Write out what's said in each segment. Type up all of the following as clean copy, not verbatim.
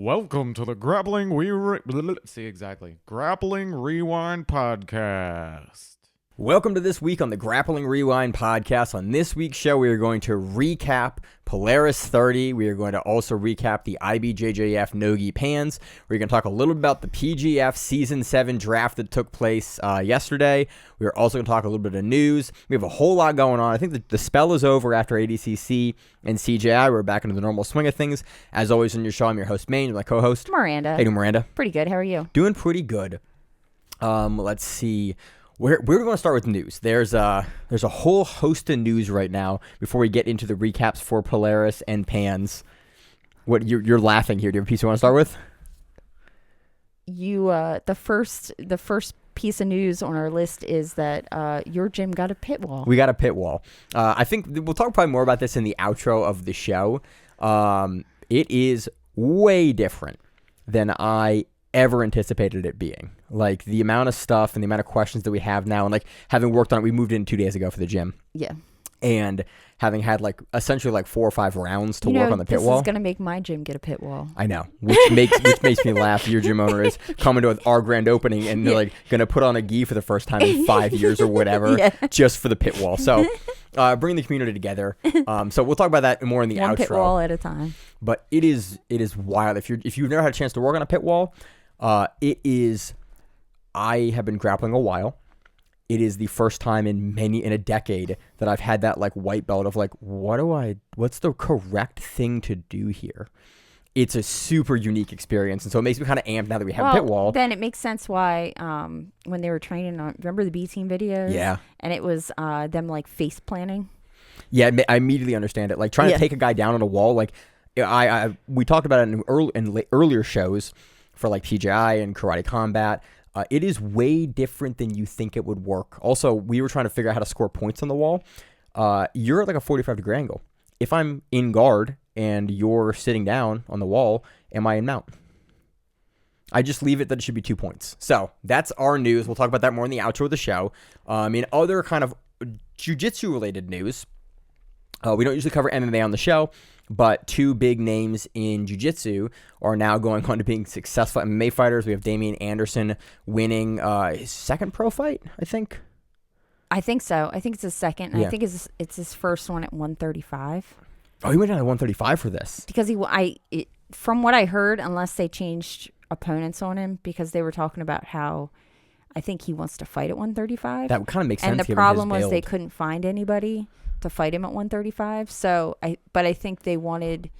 Welcome to the Grappling Grappling Rewind Podcast. Welcome to this week on the Grappling Rewind Podcast. On this week's show, we are going to recap Polaris 30. We are going to also recap the IBJJF No-Gi Pans. We're going to talk a little bit about the PGF Season 7 draft that took place yesterday. We are also going to talk a little bit of news. We have a whole lot going on. I think the spell is over after ADCC and CJI. We're back into the normal swing of things. As always on your show, I'm your host, Maine, my co-host, Miranda. Hey, Miranda. Pretty good. How are you? Doing pretty good. Let's see. We're going to start with news. There's a whole host of news right now before we get into the recaps for Polaris and Pans. What you're laughing here? Do you have a piece you want to start with? The first piece of news on our list is that your gym got a pit wall. We got a pit wall. I think we'll talk probably more about this in the outro of the show. It is way different than I ever anticipated it being. Like the amount of stuff and the amount of questions that we have now, and like having worked on it, we moved in 2 days ago for the gym. Yeah. And having had like essentially like 4 or 5 rounds to work on the pit wall. This is gonna make my gym get a pit wall. I know, which makes me laugh. Your gym owner is coming to our grand opening and they're like gonna put on a gi for the first time in 5 years or whatever, just for the pit wall. So bringing the community together. So we'll talk about that more in the outro. One pit wall at a time. But it is wild. If you've never had a chance to work on a pit wall, it is. I have been grappling a while. It is the first time in a decade that I've had that like white belt of like, what's the correct thing to do here? It's a super unique experience. And so it makes me kind of amped now that we have a pit wall. Then it makes sense why when they were training on, remember the B team videos? Yeah. And it was them like face planning. Yeah, I immediately understand it. Like trying to take a guy down on a wall. Like we talked about it in earlier shows for like PGI and Karate Combat. It is way different than you think it would work. Also, we were trying to figure out how to score points on the wall. You're at like a 45-degree angle. If I'm in guard and you're sitting down on the wall, am I in mount? I just leave it that it should be 2 points. So that's our news. We'll talk about that more in the outro of the show. In other kind of jiu-jitsu related news, we don't usually cover MMA on the show, but 2 big names in jiu-jitsu are now going on to being successful MMA fighters. We have Damian Anderson winning his second pro fight, I think. I think so. I think it's his second. Yeah. I think it's his first one at 135. Oh, he went down to 135 for this. Because from what I heard, unless they changed opponents on him, because they were talking about how I think he wants to fight at 135. That kind of makes sense. And the problem was they couldn't find anybody to fight him at 135. So I think they wanted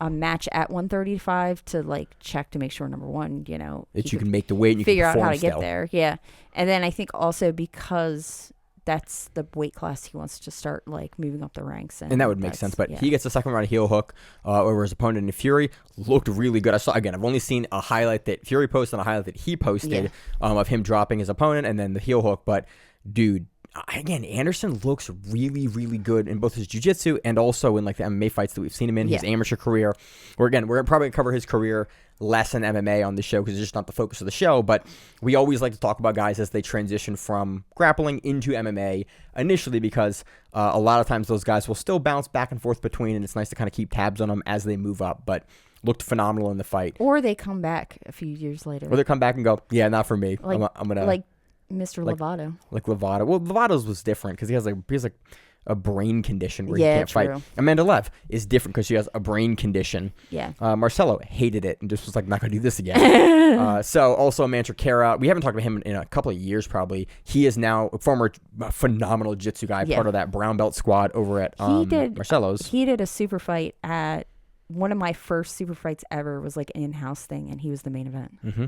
a match at 135 to like check to make sure, number one, that you can make the weight and you figure can out how to still get there. Yeah. And then I think also because that's the weight class he wants to start like moving up the ranks. And that would make sense. But he gets the second round heel hook over his opponent in Fury. Looked really good. I've only seen a highlight that Fury posted and a highlight that he posted of him dropping his opponent and then the heel hook. But dude, again, Anderson looks really, really good in both his jiu-jitsu and also in like the MMA fights that we've seen him in, his amateur career. We're probably going to cover his career less in MMA on the show because it's just not the focus of the show, but we always like to talk about guys as they transition from grappling into MMA initially because a lot of times those guys will still bounce back and forth between, and it's nice to kind of keep tabs on them as they move up, but looked phenomenal in the fight. Or they come back a few years later. Or they come back and go, yeah, not for me. Like, I'm going to... Like Mr. Lovato. Like Lovato. Well, Lovato's was different because he has a brain condition where he can't fight. Amanda Lev is different because she has a brain condition. Yeah. Marcelo hated it and just was like, not going to do this again. So also Mantra Kara, we haven't talked about him in a couple of years probably. He is now a former phenomenal jiu-jitsu guy, part of that brown belt squad over at Marcelo's. He did a super fight at one of my first super fights ever was like an in-house thing, and he was the main event. Mm-hmm.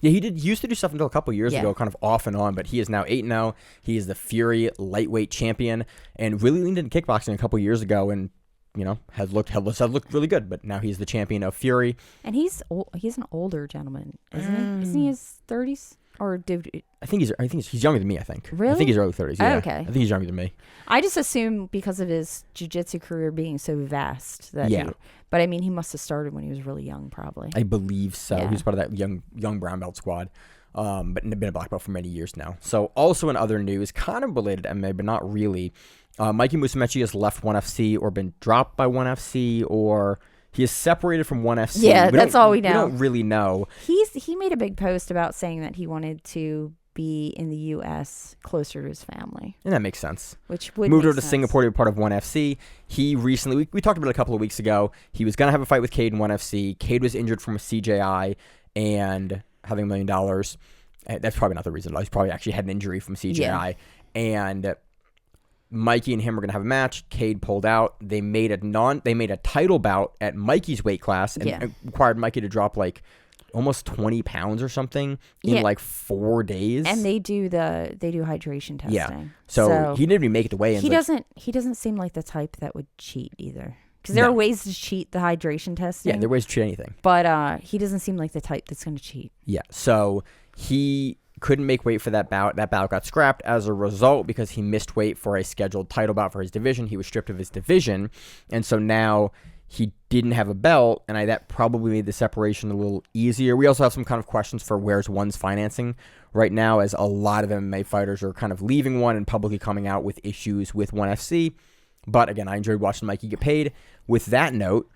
Yeah, he used to do stuff until a couple years ago, kind of off and on, but he is now 8-0. He is the Fury lightweight champion and really leaned into kickboxing a couple years ago and, has looked really good, but now he's the champion of Fury. And he's an older gentleman, isn't he? Isn't he his 30s? Or I think he's younger than me, I think. Really? I think he's early 30s. Yeah. Oh, okay. I think he's younger than me. I just assume because of his jiu-jitsu career being so vast that but I mean he must have started when he was really young probably. I believe so. Yeah. He was part of that young brown belt squad. But been a black belt for many years now. So also in other news, kind of related to MMA, but not really. Mikey Musumeci has left 1FC or been dropped by 1FC, or He is separated from ONE FC. Yeah, that's all we know. We don't really know. He made a big post about saying that he wanted to be in the U.S. closer to his family. And that makes sense. Which would moved make over to sense. Singapore to be part of ONE FC. He recently, we talked about it a couple of weeks ago. He was going to have a fight with Cade in ONE FC. Cade was injured from a CJI and having $1 million. That's probably not the reason. He's probably actually had an injury from CJI. Yeah. And Mikey and him were going to have a match. Cade pulled out. They made a title bout at Mikey's weight class and required Mikey to drop like almost 20 pounds or something in like 4 days. And they do hydration testing. Yeah. So he didn't even make it to weigh-ins. He doesn't seem like the type that would cheat either. Because there are ways to cheat the hydration testing. Yeah, there are ways to cheat anything. But he doesn't seem like the type that's going to cheat. Yeah. So he couldn't make weight for that bout. That bout got scrapped as a result because he missed weight for a scheduled title bout for his division. He was stripped of his division. And so now he didn't have a belt, and that probably made the separation a little easier. We also have some kind of questions for where's ONE's financing right now, as a lot of MMA fighters are kind of leaving ONE and publicly coming out with issues with ONE FC. But again, I enjoyed watching Mikey get paid. With that note,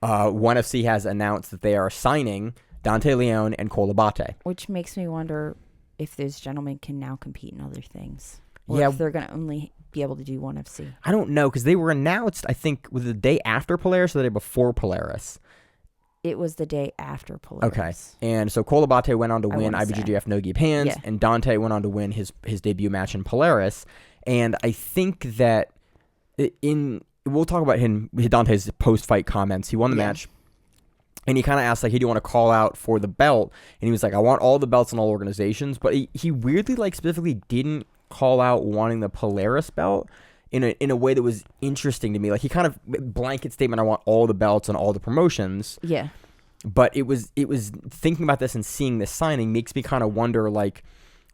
ONE FC has announced that they are signing Dante Leon and Cole Abate. Which makes me wonder if those gentlemen can now compete in other things. Or Yeah. if they're going to only be able to do ONE FC. I don't know, because they were announced, I think, was the day after Polaris or the day before Polaris? It was the day after Polaris. Okay. And so Cole Abate went on to win wanna say. IBJJF No-Gi Pans, Yeah. and Dante went on to win his debut match in Polaris. And I think that we'll talk about Dante's post-fight comments. He won the match, and he kind of asked, like, hey, do you want to call out for the belt? And he was like, I want all the belts in all organizations. But he weirdly, like, specifically didn't call out wanting the Polaris belt in a way that was interesting to me. Like, he kind of blanket statement, I want all the belts and all the promotions. Yeah. But it was thinking about this and seeing this signing makes me kind of wonder, like,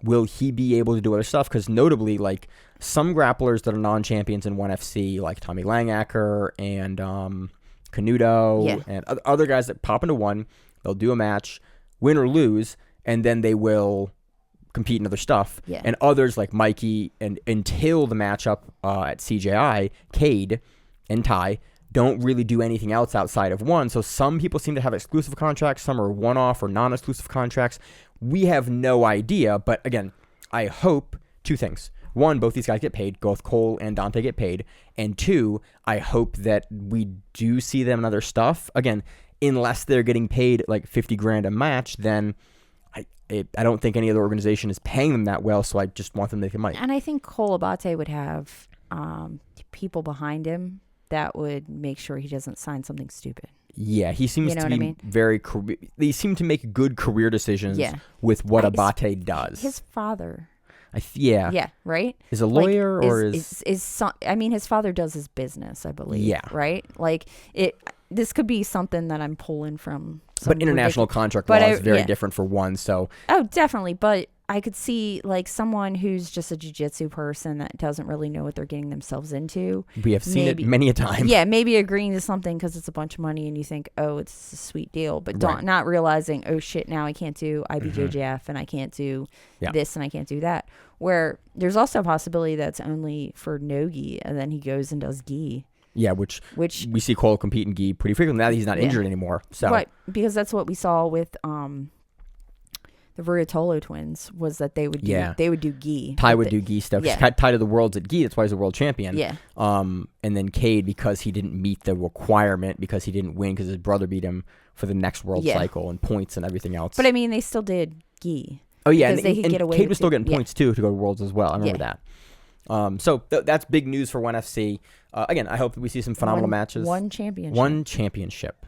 will he be able to do other stuff? Because notably, like, some grapplers that are non-champions in ONE FC, like Tommy Langacker and Canuto and other guys that pop into ONE, they'll do a match, win or lose, and then they will compete in other stuff. Yeah. And others like Mikey, and until the matchup at CJI, Cade and Ty don't really do anything else outside of ONE. So some people seem to have exclusive contracts, some are one-off or non-exclusive contracts. We have no idea, but again, I hope two things. One, both these guys get paid, both Cole and Dante get paid. And two, I hope that we do see them in other stuff. Again, unless they're getting paid like $50,000 a match, then I don't think any other organization is paying them that well, so I just want them to make money. And I think Cole Abate would have people behind him that would make sure he doesn't sign something stupid. Yeah, he seems to be very they seem to make good career decisions with what Abate does. His father. Yeah, right? Is a lawyer his father does his business, I believe. Yeah. Right? Like, this could be something that I'm pulling from. But international contract law is very different for ONE, so. Oh, definitely. But I could see, like, someone who's just a jiu-jitsu person that doesn't really know what they're getting themselves into. We have seen it many a time. Yeah, maybe agreeing to something because it's a bunch of money and you think, oh, it's a sweet deal. But not realizing, oh, shit, now I can't do IBJJF and I can't do this and I can't do that. Where there's also a possibility that's only for no-gi and then he goes and does gi. Yeah, which we see Cole compete in gi pretty frequently now that he's not injured anymore. So. Right, because that's what we saw with the Ruotolo twins was that they would do gi. Ty would do gi stuff. Ty to the worlds at gi. That's why he's a world champion. Yeah. And then Cade, because he didn't meet the requirement, because he didn't win, because his brother beat him for the next world cycle and points and everything else. But I mean, they still did gi. Oh yeah, and Cade was still getting points too to go to worlds as well. I remember that. So that's big news for ONE FC. Again, I hope that we see some phenomenal matches. One championship. One championship.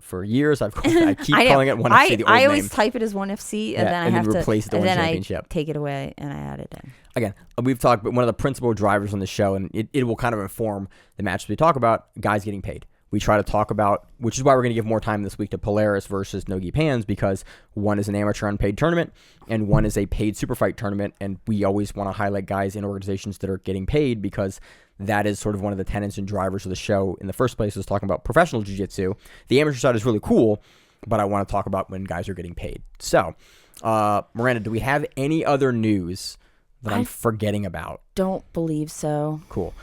For years, I keep calling it ONE FC. The old I always name. type it as ONE FC, and then I have to replace the and ONE then championship. I take it away and I add it in. Again, we've talked about one of the principal drivers on the show, and it will kind of inform the matches we talk about. Guys getting paid. We try to talk about, which is why we're going to give more time this week to Polaris versus No-Gi Pans, because one is an amateur unpaid tournament and one is a paid super fight tournament, and we always want to highlight guys in organizations that are getting paid because that is sort of one of the tenets and drivers of the show in the first place, is talking about professional jiu-jitsu. The amateur side is really cool, but I want to talk about when guys are getting paid. So, Miranda, do we have any other news that I'm forgetting about? Don't believe so. Cool.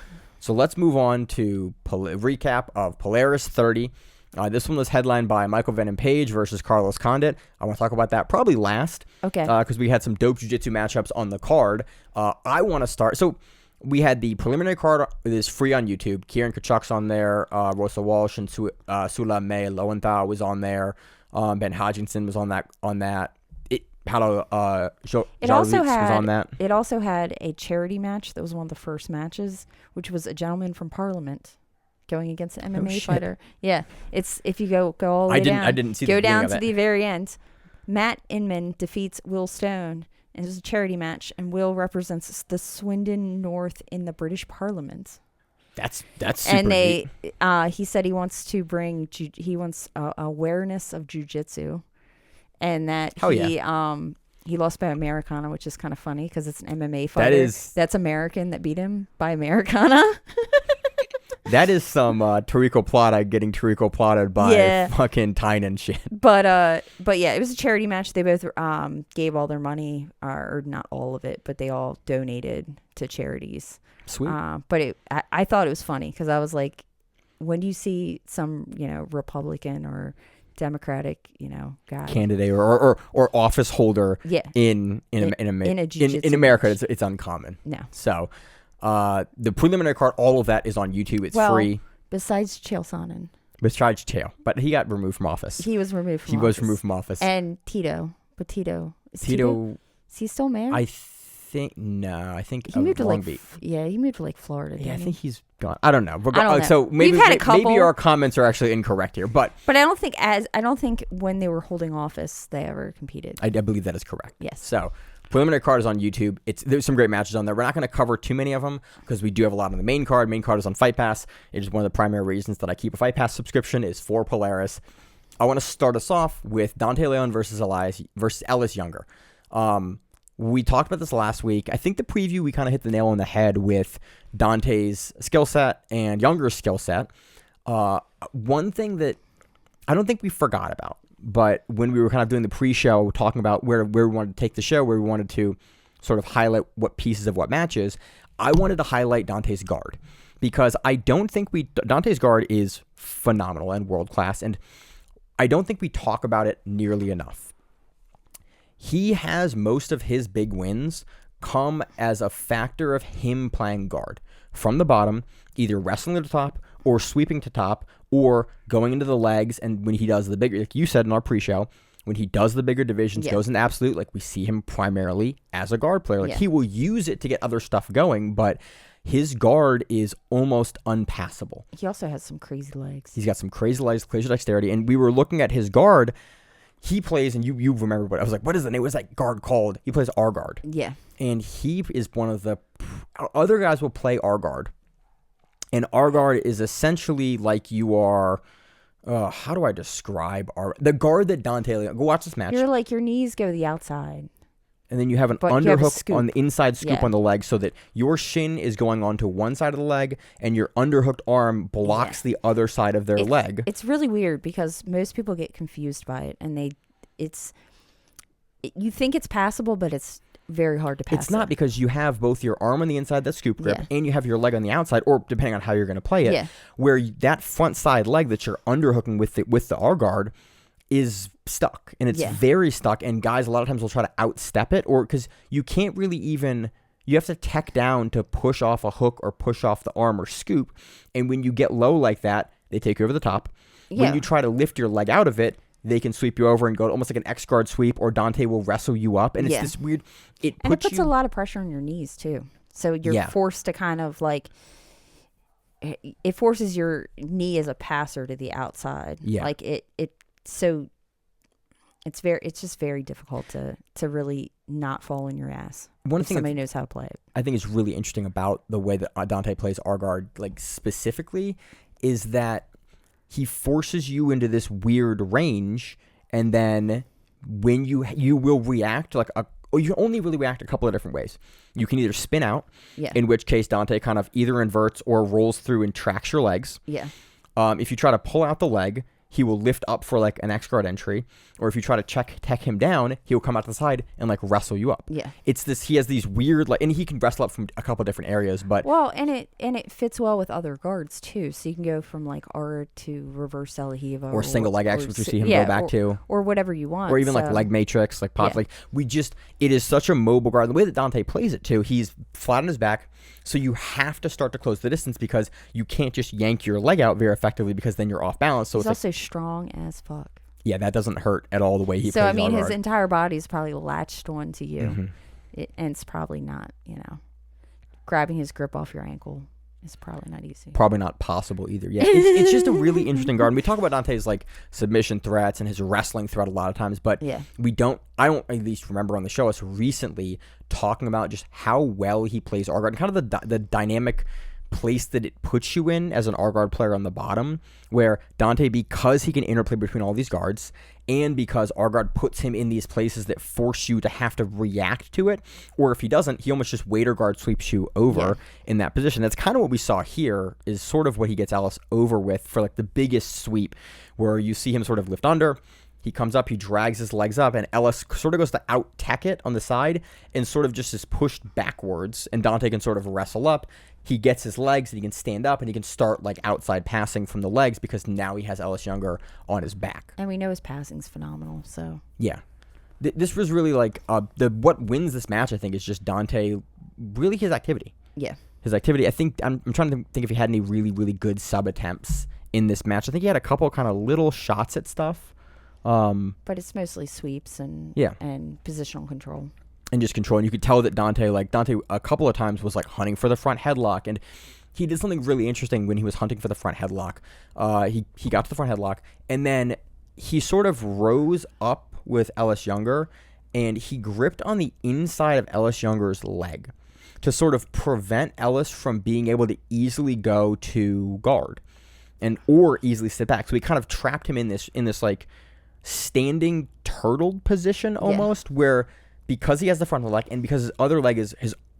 So let's move on to recap of Polaris 30. This one was headlined by Michael Venom Page versus Carlos Condit. I want to talk about that probably last. Okay. Because we had some dope jiu-jitsu matchups on the card. I want to start. So we had the preliminary card. It is free on YouTube. Kieran Kachuk's on there. Rosa Walsh and Sula May Lowenthal was on there. Ben Hodgkinson was on that. Paolo was on that. It also had a charity match that was one of the first matches, which was a gentleman from Parliament going against an MMA fighter. Yeah, it's if you go all the way down. I didn't see. Go down to the very end. Matt Inman defeats Will Stone, and it was a charity match. And Will represents the Swindon North in the British Parliament. That's super neat. He said he wants to bring awareness of jiu-jitsu. And that he lost by Americana, which is kind of funny because it's an MMA fighter. That's American that beat him by Americana. That is some Tarico Plata getting Tarico Plotted by fucking Tynan shit. But yeah, it was a charity match. They both gave all their money, or not all of it, but they all donated to charities. Sweet. But I thought it was funny because I was like, when do you see some Republican or Democratic, guy, candidate or office holder in America, it's uncommon. No. So the preliminary card, all of that is on YouTube. It's free. Besides Chael Sonnen. Besides Chael, but he got removed from office. He was removed from office. And Tito. Is he still mayor? I think he moved to Long Beach. He moved to Florida. Yeah, I think he's gone. I don't know. I don't know. So maybe our comments are actually incorrect here, but I don't think when they were holding office they ever competed. I believe that is correct. Yes. So preliminary card is on YouTube. There's some great matches on there. We're not going to cover too many of them because we do have a lot on the main card. Main card is on Fight Pass. It is one of the primary reasons that I keep a Fight Pass subscription is for Polaris. I want to start us off with Dante Leon versus Ellis Younger. We talked about this last week. I think the preview, we kind of hit the nail on the head with Dante's skill set and Younger's skill set. One thing that I don't think we forgot about, but when we were kind of doing the pre-show, talking about where we wanted to take the show, where we wanted to sort of highlight what pieces of what matches, I wanted to highlight Dante's guard because I don't think Dante's guard is phenomenal and world-class, and I don't think we talk about it nearly enough. He has most of his big wins come as a factor of him playing guard from the bottom, either wrestling to the top or sweeping to top or going into the legs. And when he does the bigger, like you said in our pre-show, when he does the bigger divisions, goes in absolute, like we see him primarily as a guard player. Like he will use it to get other stuff going, but his guard is almost unpassable. He also has some crazy legs. He's got some crazy legs, crazy dexterity. And we were looking at his guard. He plays, and you remember what I was like, what is the name? What is that guard called? He plays R guard. Yeah. And he is one of the other guys will play R guard. And R guard is essentially like you are, how do I describe the guard that Dante, go watch this match. You're like your knees go to the outside. And then you have an underhook on the inside scoop on the leg so that your shin is going onto one side of the leg and your underhooked arm blocks the other side of their leg. It's really weird because most people get confused by it and you think it's passable, but it's very hard to pass. It's not because you have both your arm on the inside, that scoop grip, and you have your leg on the outside, or depending on how you're going to play it, where that front side leg that you're underhooking with the R guard is stuck, and it's very stuck, and guys a lot of times will try to outstep it, or because you can't really even, you have to tech down to push off a hook or push off the arm or scoop, and when you get low like that, they take you over the top. When you try to lift your leg out of it, they can sweep you over and go almost like an X-guard sweep, or Dante will wrestle you up, and it's this weird, it puts a lot of pressure on your knees too, so you're forced to kind of like, it forces your knee as a passer to the outside, like so it's just very difficult to really not fall on your ass. One thing somebody knows how to play it. I think is really interesting about the way that Dante plays R guard, like specifically, is that he forces you into this weird range, and then when you will react you only really react a couple of different ways. You can either spin out, in which case Dante kind of either inverts or rolls through and tracks your legs. Yeah. If you try to pull out the leg, he will lift up for like an X guard entry, or if you try to tech him down, he'll come out to the side and like wrestle you up. Yeah. It's this, he has these weird, like, and he can wrestle up from a couple different areas, but. Well, and it fits well with other guards too. So you can go from like R to reverse Salahiva. Or single leg X, which we see him go back to. Or whatever you want. Or even like leg matrix, like pop. Like it is such a mobile guard. The way that Dante plays it too, he's flat on his back. So you have to start to close the distance because you can't just yank your leg out very effectively because then you're off balance. So he's it's also strong as fuck. Yeah, that doesn't hurt at all the way he plays. So I mean, his guard. entire body is probably latched onto you, Mm-hmm. And it's probably not, grabbing his grip off your ankle is probably not easy. Probably not possible either. Yeah, it's just a really interesting guard. And we talk about Dante's like submission threats and his wrestling threat a lot of times, but I don't at least remember on the show us recently talking about just how well he plays R guard and kind of the dynamic place that it puts you in as an R guard player on the bottom, where Dante, because he can interplay between all these guards and because R guard puts him in these places that force you to have to react to it, or if he doesn't, he almost just waiter guard sweeps you over in that position. That's kind of what we saw here, is sort of what he gets Ellis over with for like the biggest sweep, where you see him sort of lift under. He comes up, he drags his legs up, and Ellis sort of goes to out-tech it on the side and sort of just is pushed backwards, and Dante can sort of wrestle up. He gets his legs, and he can stand up, and he can start like outside passing from the legs because now he has Ellis Younger on his back. And we know his passing's phenomenal, so. Yeah. This was really like, what wins this match, I think, is just Dante, really his activity. Yeah. His activity. I think, I'm trying to think if he had any really, really good sub-attempts in this match. I think he had a couple kind of little shots at stuff. But it's mostly sweeps and positional control. And just control. And you could tell that Dante a couple of times was like hunting for the front headlock. And he did something really interesting when he was hunting for the front headlock. He got to the front headlock, and then he sort of rose up with Ellis Younger, and he gripped on the inside of Ellis Younger's leg to sort of prevent Ellis from being able to easily go to guard or easily sit back. So he kind of trapped him in this like standing turtled position almost, where because he has the front leg and because his other leg is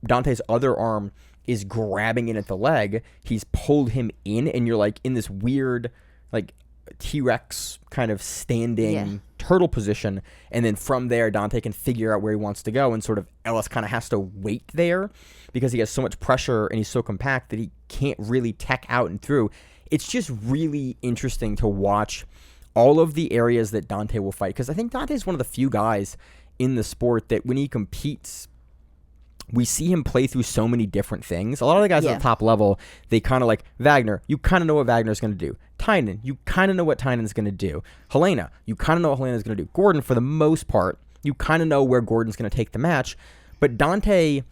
Dante's other arm is grabbing in at the leg, he's pulled him in, and you're like in this weird like T-Rex kind of standing turtle position, and then from there Dante can figure out where he wants to go, and sort of Ellis kind of has to wait there because he has so much pressure and he's so compact that he can't really tech out and through. It's just really interesting to watch all of the areas that Dante will fight, because I think Dante's one of the few guys in the sport that when he competes, we see him play through so many different things. A lot of the guys at the top level, they kind of like Wagner, you kind of know what Wagner's going to do. Tynan, you kind of know what Tynan's going to do. Helena, you kind of know what Helena's going to do. Gordon, for the most part, you kind of know where Gordon's going to take the match. But Dante,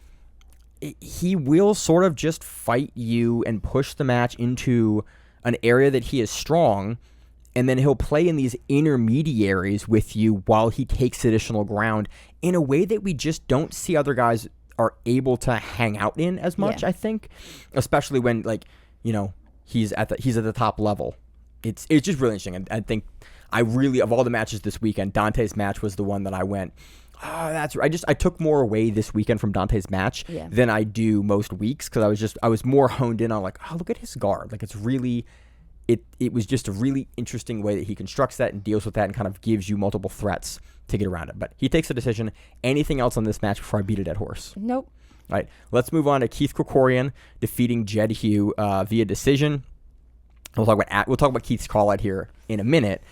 he will sort of just fight you and push the match into an area that he is strong, and then he'll play in these intermediaries with you while he takes additional ground in a way that we just don't see other guys are able to hang out in as much, I think, especially when he's at the top level. It's just really interesting. And I think of all the matches this weekend, Dante's match was the one that I went, oh, that's right. I took more away this weekend from Dante's match than I do most weeks, because I was more honed in on like, oh, look at his guard. Like, it's really, it was just a really interesting way that he constructs that and deals with that and kind of gives you multiple threats to get around it. But he takes a decision. Anything else on this match before I beat a dead horse? Nope. All right, let's move on to Keith Krikorian defeating Jed Hue via decision. We'll talk about Keith's call out here in a minute.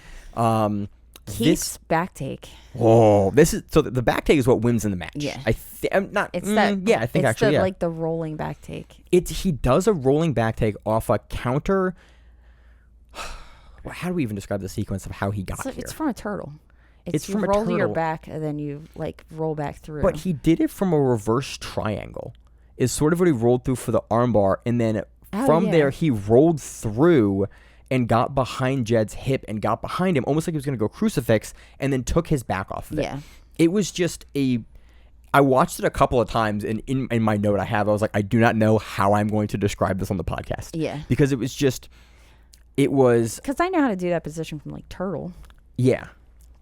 Keith's back take. Oh, the back take is what wins in the match. Yeah, I think like the rolling back take. He does a rolling back take off a counter. How do we even describe the sequence of how he got here? It's from a turtle. It's you from a roll turtle. your back and then you like roll back through. But he did it from a reverse triangle. Is sort of what he rolled through for the armbar, and then from there he rolled through and got behind Jed's hip and got behind him, almost like he was going to go crucifix, and then took his back off of it. Yeah. It was just I watched it a couple of times, and in my note I was like, I do not know how I'm going to describe this on the podcast. Yeah. Because it was... Because I know how to do that position from like turtle. Yeah.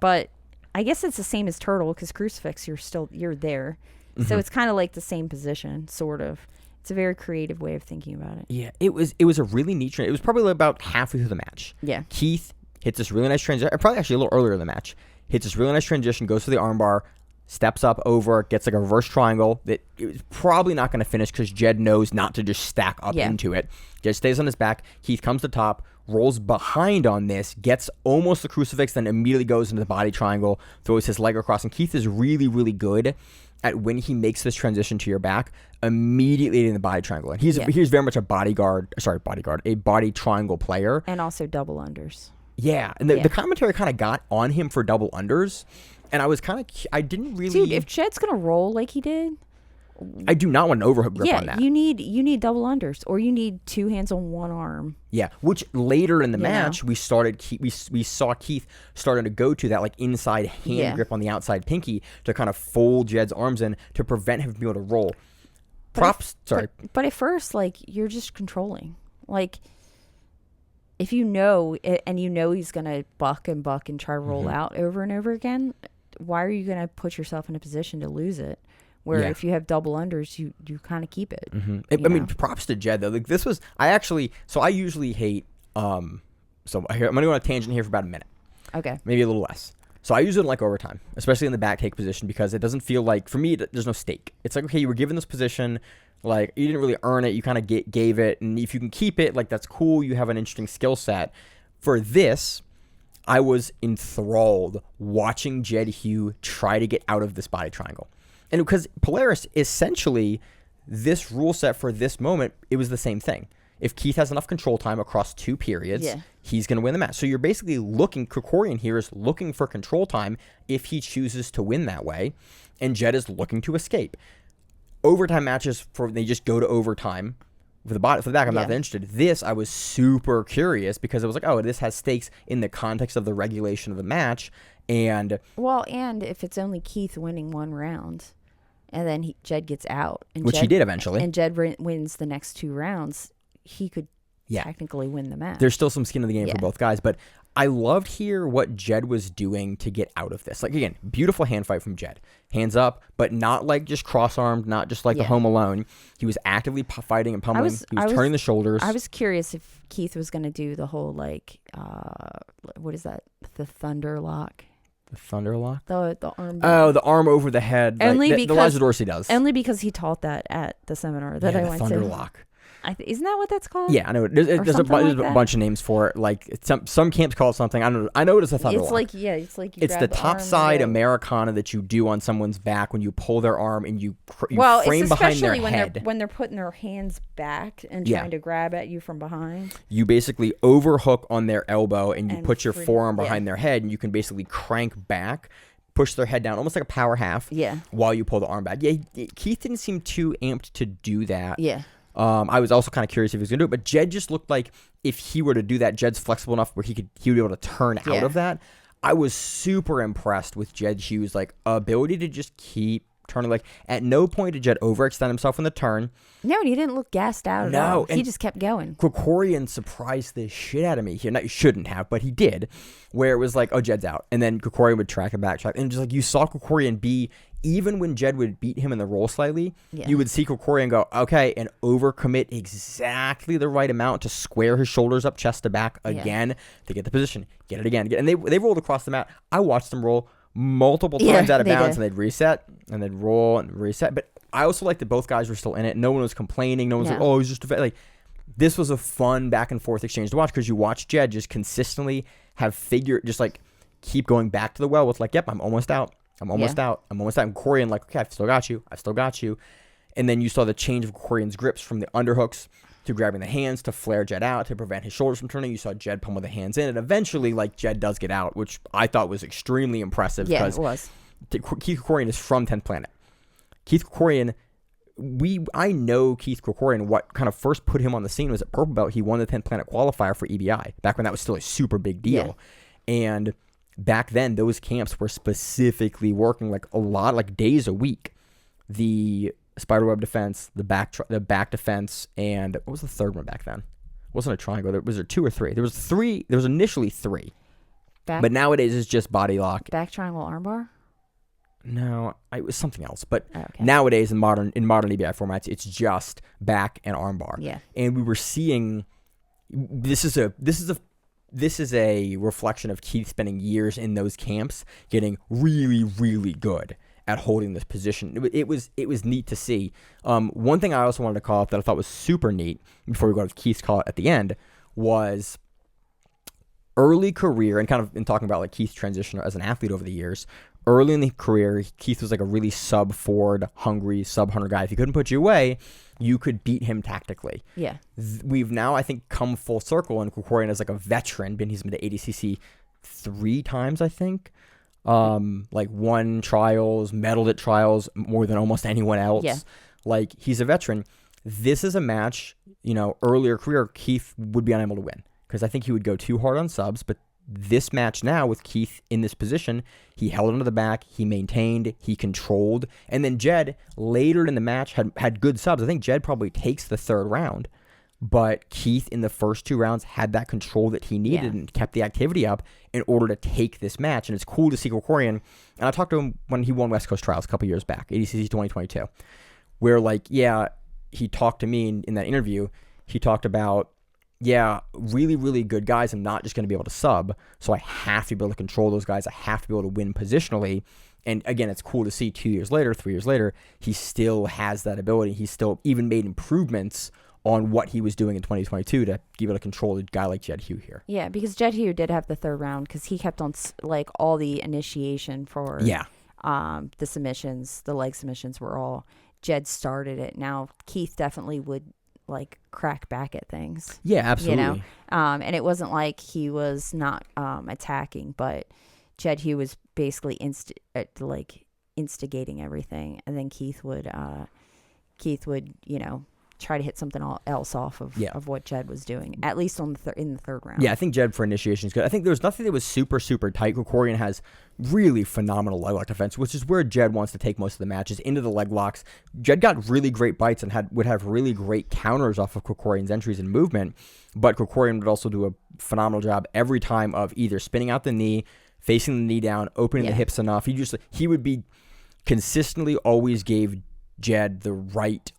But I guess it's the same as turtle, because crucifix, you're there. Mm-hmm. So it's kind of like the same position, sort of. It's a very creative way of thinking about it. Yeah, it was a really neat trade. It was probably about halfway through the match. Yeah. Keith hits this really nice transition, probably actually a little earlier in the match, hits this really nice transition, goes for the armbar, steps up over, gets like a reverse triangle that it was probably not going to finish because Jed knows not to just stack up into it. Jed stays on his back. Keith comes to top, rolls behind on this, gets almost the crucifix, then immediately goes into the body triangle, throws his leg across. And Keith is really, really good at when he makes this transition to your back, immediately in the body triangle. And he's very much a body triangle player. And also double unders. Yeah. And the commentary kind of got on him for double unders. And I was I didn't really... Dude, if Jed's going to roll like he did... I do not want an overhook grip on that. You need double unders, or you need two hands on one arm. Yeah, which later in the match, we saw Keith starting to go to that like inside hand grip on the outside pinky to kind of fold Jed's arms in to prevent him from being able to roll. But at first, like, you're just controlling. Like, if you know, and you know he's going to buck and try to roll out over and over again, why are you going to put yourself in a position to lose it? Where if you have double unders, you kind of keep it. I mean, props to Jed, though. Like, this was, I usually hate, so I'm going to go on a tangent here for about a minute. Okay. Maybe a little less. So I usually don't like overtime, especially in the back take position, because it doesn't feel like, for me, there's no stake. It's like, okay, you were given this position, like, you didn't really earn it, you kind of gave it, and if you can keep it, like, that's cool, you have an interesting skill set. For this, I was enthralled watching Jed Hue try to get out of this body triangle. And because Polaris, essentially, this rule set for this moment, it was the same thing. If Keith has enough control time across 2 periods, he's going to win the match. So you're basically Krikorian here is looking for control time if he chooses to win that way, and Jed is looking to escape. Overtime matches, they just go to overtime. For the back, I'm not that interested. This, I was super curious because it was like, oh, this has stakes in the context of the regulation of the match. And if it's only Keith winning one round, and then Jed gets out, and he did eventually, and Jed wins the next 2 rounds, he could technically win the match. There's still some skin in the game for both guys, but I loved here what Jed was doing to get out of this. Like, again, beautiful hand fight from Jed. Hands up, but not like just cross-armed, not just like the Home Alone. He was actively fighting and pummeling. He was turning the shoulders. I was curious if Keith was going to do the whole, like, what is that? The thunder lock. The thunder lock? The arm. Oh, the arm over the head. Only like, because Elijah Dorsey does. Only because he taught that at the seminar that I went to. Thunder lock. Isn't that what that's called? Yeah, I know. There's a bunch of names for it. Like some camps call it something. I don't know. I know it is a thunder lock. It's like it's the top side Americana that you do on someone's back when you pull their arm and you frame behind their head. When they're putting their hands back and trying to grab at you from behind. You basically overhook on their elbow and you put your forearm behind their head, and you can basically crank back, push their head down, almost like a power half. Yeah. While you pull the arm back. Yeah, Keith didn't seem too amped to do that. Yeah. I was also kind of curious if he was going to do it, but Jed just looked like if he were to do that, Jed's flexible enough where he would be able to turn out of that. I was super impressed with Jed Hue's like ability to just keep turning. Like, at no point did Jed overextend himself in the turn. No, he didn't look gassed out at all. He just kept going. Krikorian surprised the shit out of me. He shouldn't have, but he did. Where it was like, oh, Jed's out, and then Krikorian would track and backtrack, and just like you saw Krikorian be. Even when Jed would beat him in the roll slightly, you would see Krikorian go, okay, and overcommit exactly the right amount to square his shoulders up, chest to back again to get the position. Get it again. And they rolled across the mat. I watched them roll multiple times out of bounds, and they'd reset, and they'd roll and reset. But I also liked that both guys were still in it. No one was complaining. No one was like, oh, he's just like, this was a fun back and forth exchange to watch, because you watch Jed just consistently just like keep going back to the well with like, yep, I'm almost out. I'm almost out. And Krikorian like, okay, I've still got you. And then you saw the change of Krikorian's grips from the underhooks to grabbing the hands to flare Jed out to prevent his shoulders from turning. You saw Jed pummel the hands in, and eventually, like, Jed does get out, which I thought was extremely impressive. Yeah, it was. Keith Krikorian is from 10th Planet. Keith Krikorian, I know Keith Krikorian. What kind of first put him on the scene was at Purple Belt. He won the 10th Planet qualifier for EBI back when that was still a super big deal. Yeah. And back then, those camps were specifically working like a lot, like days a week. The spiderweb defense, the back defense, and what was the third one back then? It wasn't a triangle. Was there 2 or 3? There was 3. There was initially 3. But nowadays it's just body lock. Back triangle armbar? No, it was something else. But nowadays in modern EBI formats, it's just back and armbar. Yeah. And we were seeing this is a this is a reflection of Keith spending years in those camps, getting really, really good at holding this position. It was neat to see. One thing I also wanted to call out that I thought was super neat before we go to Keith's call at the end was early career, and kind of in talking about like Keith's transition as an athlete over the years. Early in the career, Keith was like a really sub-forward, hungry, sub-100 guy. If he couldn't put you away, you could beat him tactically. Yeah. We've now, I think, come full circle, and Krikorian is like a veteran. He's been to ADCC 3 times, I think. Like won trials, medaled at trials more than almost anyone else. Yeah. Like, he's a veteran. This is a match, earlier career, Keith would be unable to win because I think he would go too hard on subs, but this match now with Keith in this position, he held onto the back, he maintained, he controlled, and then Jed later in the match had good subs. I think Jed probably takes the 3rd round, but Keith in the first 2 rounds had that control that he needed and kept the activity up in order to take this match. And it's cool to see Krikorian, and I talked to him when he won West Coast Trials a couple years back, ADCC 2022, where he talked to me in that interview, he talked about, really, really good guys. I'm not just going to be able to sub, so I have to be able to control those guys. I have to be able to win positionally. And again, it's cool to see 2 years later, 3 years later, he still has that ability. He's still even made improvements on what he was doing in 2022 to be able to control a guy like Jed Hue here. Yeah, because Jed Hue did have the 3rd round because he kept on like all the initiation for the submissions, the leg submissions were all Jed started it. Now Keith definitely would like crack back at things. Yeah, absolutely. And it wasn't like he was not attacking, but Jed Hue was basically instigating everything, and then Keith would try to hit something else off of what Jed was doing, at least on in the 3rd round. Yeah, I think Jed for initiation is good. I think there was nothing that was super, super tight. Krikorian has really phenomenal leg lock defense, which is where Jed wants to take most of the matches, into the leg locks. Jed got really great bites and would have really great counters off of Krikorian's entries and movement, but Krikorian would also do a phenomenal job every time of either spinning out the knee, facing the knee down, opening the hips enough. He would be consistently always gave Jed the right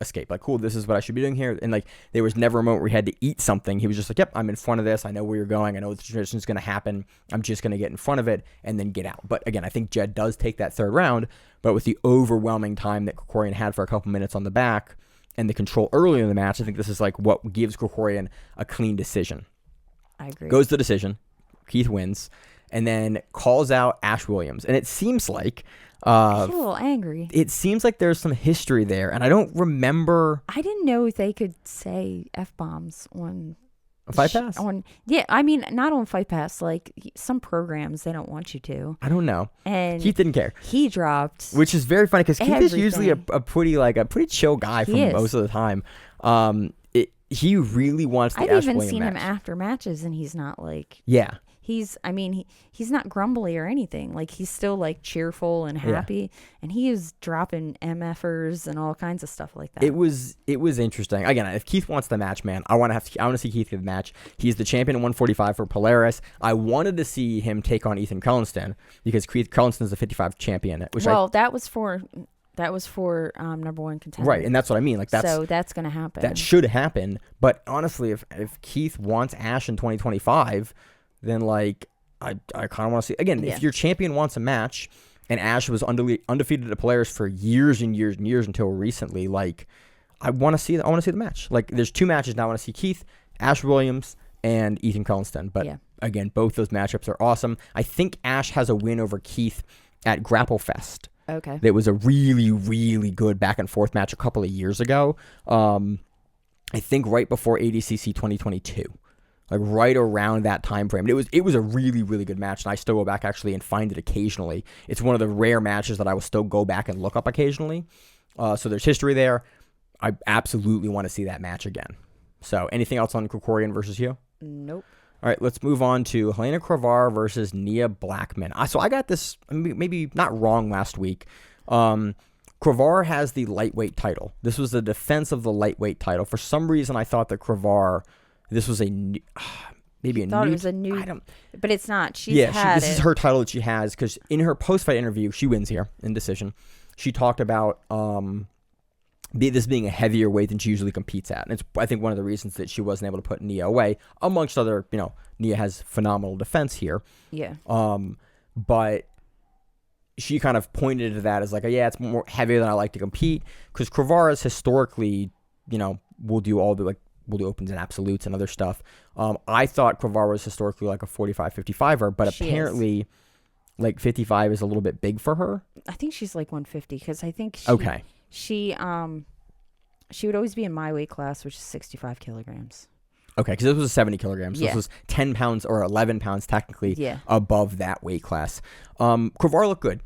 escape, cool, this is what I should be doing here. And there was never a moment where he had to eat something. He was just like, yep, I'm in front of this, I know where you're going, I know the transition is going to happen, I'm just going to get in front of it and then get out. But again, I think Jed does take that 3rd round, but with the overwhelming time that Krikorian had for a couple minutes on the back and the control early in the match, I think this is what gives Krikorian a clean decision. I agree. Goes to decision, Keith wins, and then calls out Ash Williams. And it seems like he's a little angry. It seems like there's some history there, and I don't remember. I didn't know they could say F-bombs on a Fight Pass. I mean, not on Fight Pass. Like some programs, they don't want you to. I don't know. And Keith didn't care. He dropped, which is very funny because Keith is usually a pretty chill guy for most of the time. He really wants to. I've even seen him after matches, and he's not he's not grumbly or anything. Like, he's still cheerful and happy, and he is dropping MFers and all kinds of stuff like that. It was interesting. Again, if Keith wants the match, man, I want to see Keith get the match. He's the champion at 145 for Polaris. I wanted to see him take on Ethan Cullinston because Keith Cullinston's the 55 champion. That was for number 1 contender. Right, and that's what I mean. So that's going to happen. That should happen. But honestly, if Keith wants Ash in 2025, then I kind of want to see again. If your champion wants a match, and Ash was undefeated at Polaris for years and years and years until recently, I want to see the match. There's 2 matches now. I want to see Keith, Ash Williams, and Ethan Cullinston. But again, both those matchups are awesome. I think Ash has a win over Keith at Grapple Fest. Okay. It was a really, really good back and forth match a couple of years ago. I think right before ADCC 2022. Right around that time frame. It was a really, really good match, and I still go back actually and find it occasionally. It's one of the rare matches that I will still go back and look up occasionally. So there's history there. I absolutely want to see that match again. So anything else on Krikorian versus Hue? Nope. All right, let's move on to Helena Crevar versus Nia Blackman. So I got this maybe not wrong last week. Crevar has the lightweight title. This was the defense of the lightweight title. For some reason, I thought that Crevar, this was maybe a thought new. It was a new, but it's not. This is her title that she has because in her post-fight interview, she wins here in decision. She talked about this being a heavier weight than she usually competes at. And it's, I think, one of the reasons that she wasn't able to put Nia away, amongst other, Nia has phenomenal defense here. Yeah. But she kind of pointed to that as like, it's more heavier than I like to compete, because Crevars historically, will do opens and absolutes and other stuff. I thought Crevar was historically like a 45, 55er, but apparently like 55 is a little bit big for her. I think she's like 150, because I think she would always be in my weight class, which is 65 kilograms. Okay, because this was 70 kilograms. So this was 10 pounds or 11 pounds technically above that weight class. Crevar looked good.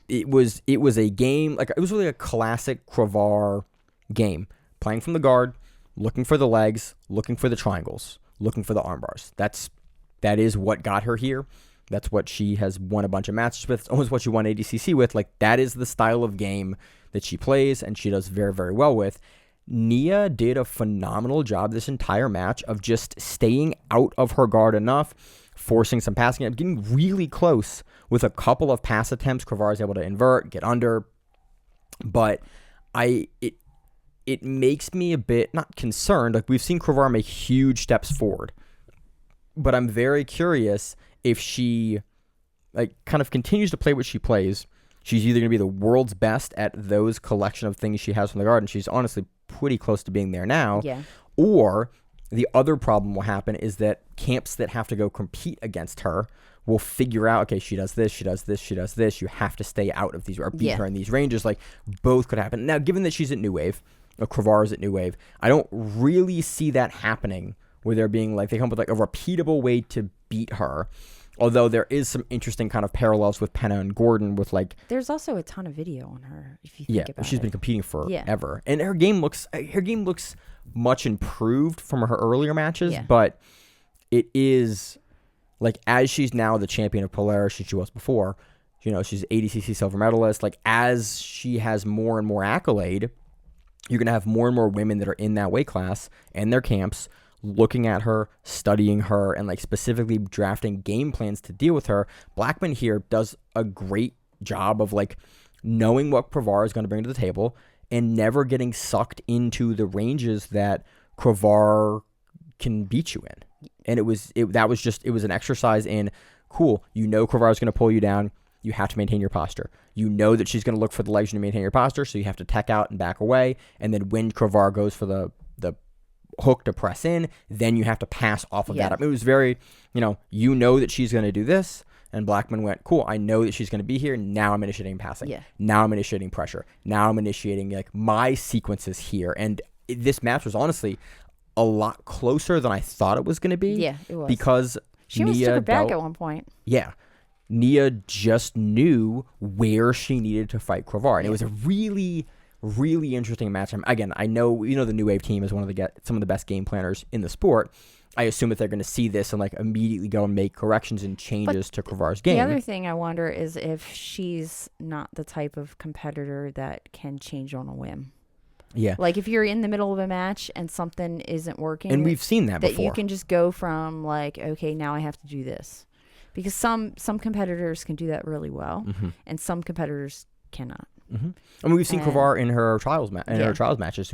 It was a game, like it was really a classic Crevar game. Playing from the guard, looking for the legs, looking for the triangles, looking for the arm bars. That is what got her here. That's what she has won a bunch of matches with. It's almost what she won ADCC with. Like, that is the style of game that she plays and she does very, very well with. Nia did a phenomenal job this entire match of just staying out of her guard enough, forcing some passing, getting really close with a couple of pass attempts. Crevar is able to invert, get under, but it makes me a bit, not concerned. Like, we've seen Crevar make huge steps forward, but I'm very curious if she kind of continues to play what she plays. She's either going to be the world's best at those collection of things she has from the guard, and she's honestly pretty close to being there now. Yeah. Or the other problem will happen is that camps that have to go compete against her will figure out, okay, she does this, she does this, she does this. You have to stay out of these or beat her in these ranges. Like, both could happen. Now, given that she's at New Wave, or Crevar is at New Wave, I don't really see that happening where they're being like, they come up with like a repeatable way to beat her. Although there is some interesting kind of parallels with Penna and Gordon with like... There's also a ton of video on her, if you think about it. She's been competing forever. And her game looks much improved from her earlier matches, but it is like, as she's now the champion of Polaris, as she was before, she's ADCC silver medalist, like as she has more and more accolade, you're going to have more and more women that are in that weight class and their camps looking at her, studying her, and like specifically drafting game plans to deal with her. Blackman here does a great job of like knowing what Crevar is going to bring to the table and never getting sucked into the ranges that Crevar can beat you in. And it was an exercise in, cool, Crevar is going to pull you down. You have to maintain your posture. You know that she's going to look for the legs to maintain your posture, so you have to tech out and back away. And then when Crevar goes for the hook to press in, then you have to pass off of that. It was very, that she's going to do this. And Blackman went, cool, I know that she's going to be here. Now I'm initiating passing. Yeah. Now I'm initiating pressure. Now I'm initiating like my sequences here. And this match was honestly a lot closer than I thought it was going to be. Yeah, it was. Because she almost took it back at one point. Yeah. Nia just knew where she needed to fight Crevar. And it was a really, really interesting match. Again, I know, the New Wave team is some of the best game planners in the sport. I assume that they're going to see this and like immediately go and make corrections and changes to Crevar's game. The other thing I wonder is if she's not the type of competitor that can change on a whim. Yeah. Like if you're in the middle of a match and something isn't working. And we've seen that before. You can just go from like, okay, now I have to do this. Because some competitors can do that really well, and some competitors cannot. Mm-hmm. I mean, we've seen Crevar in her trials matches.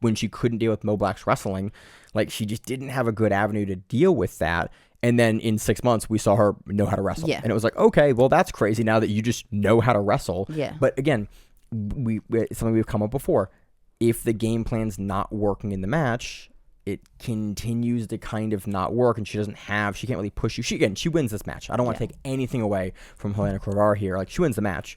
When she couldn't deal with Mo Black's wrestling, like she just didn't have a good avenue to deal with that. And then in 6 months, we saw her know how to wrestle, and it was like, okay, well that's crazy now that you just know how to wrestle. Yeah. But again, it's something we've come up before. If the game plan's not working in the match, it continues to kind of not work, and she can't really push you. She wins this match. I don't want to take anything away from Helena Crevar here. Like, she wins the match.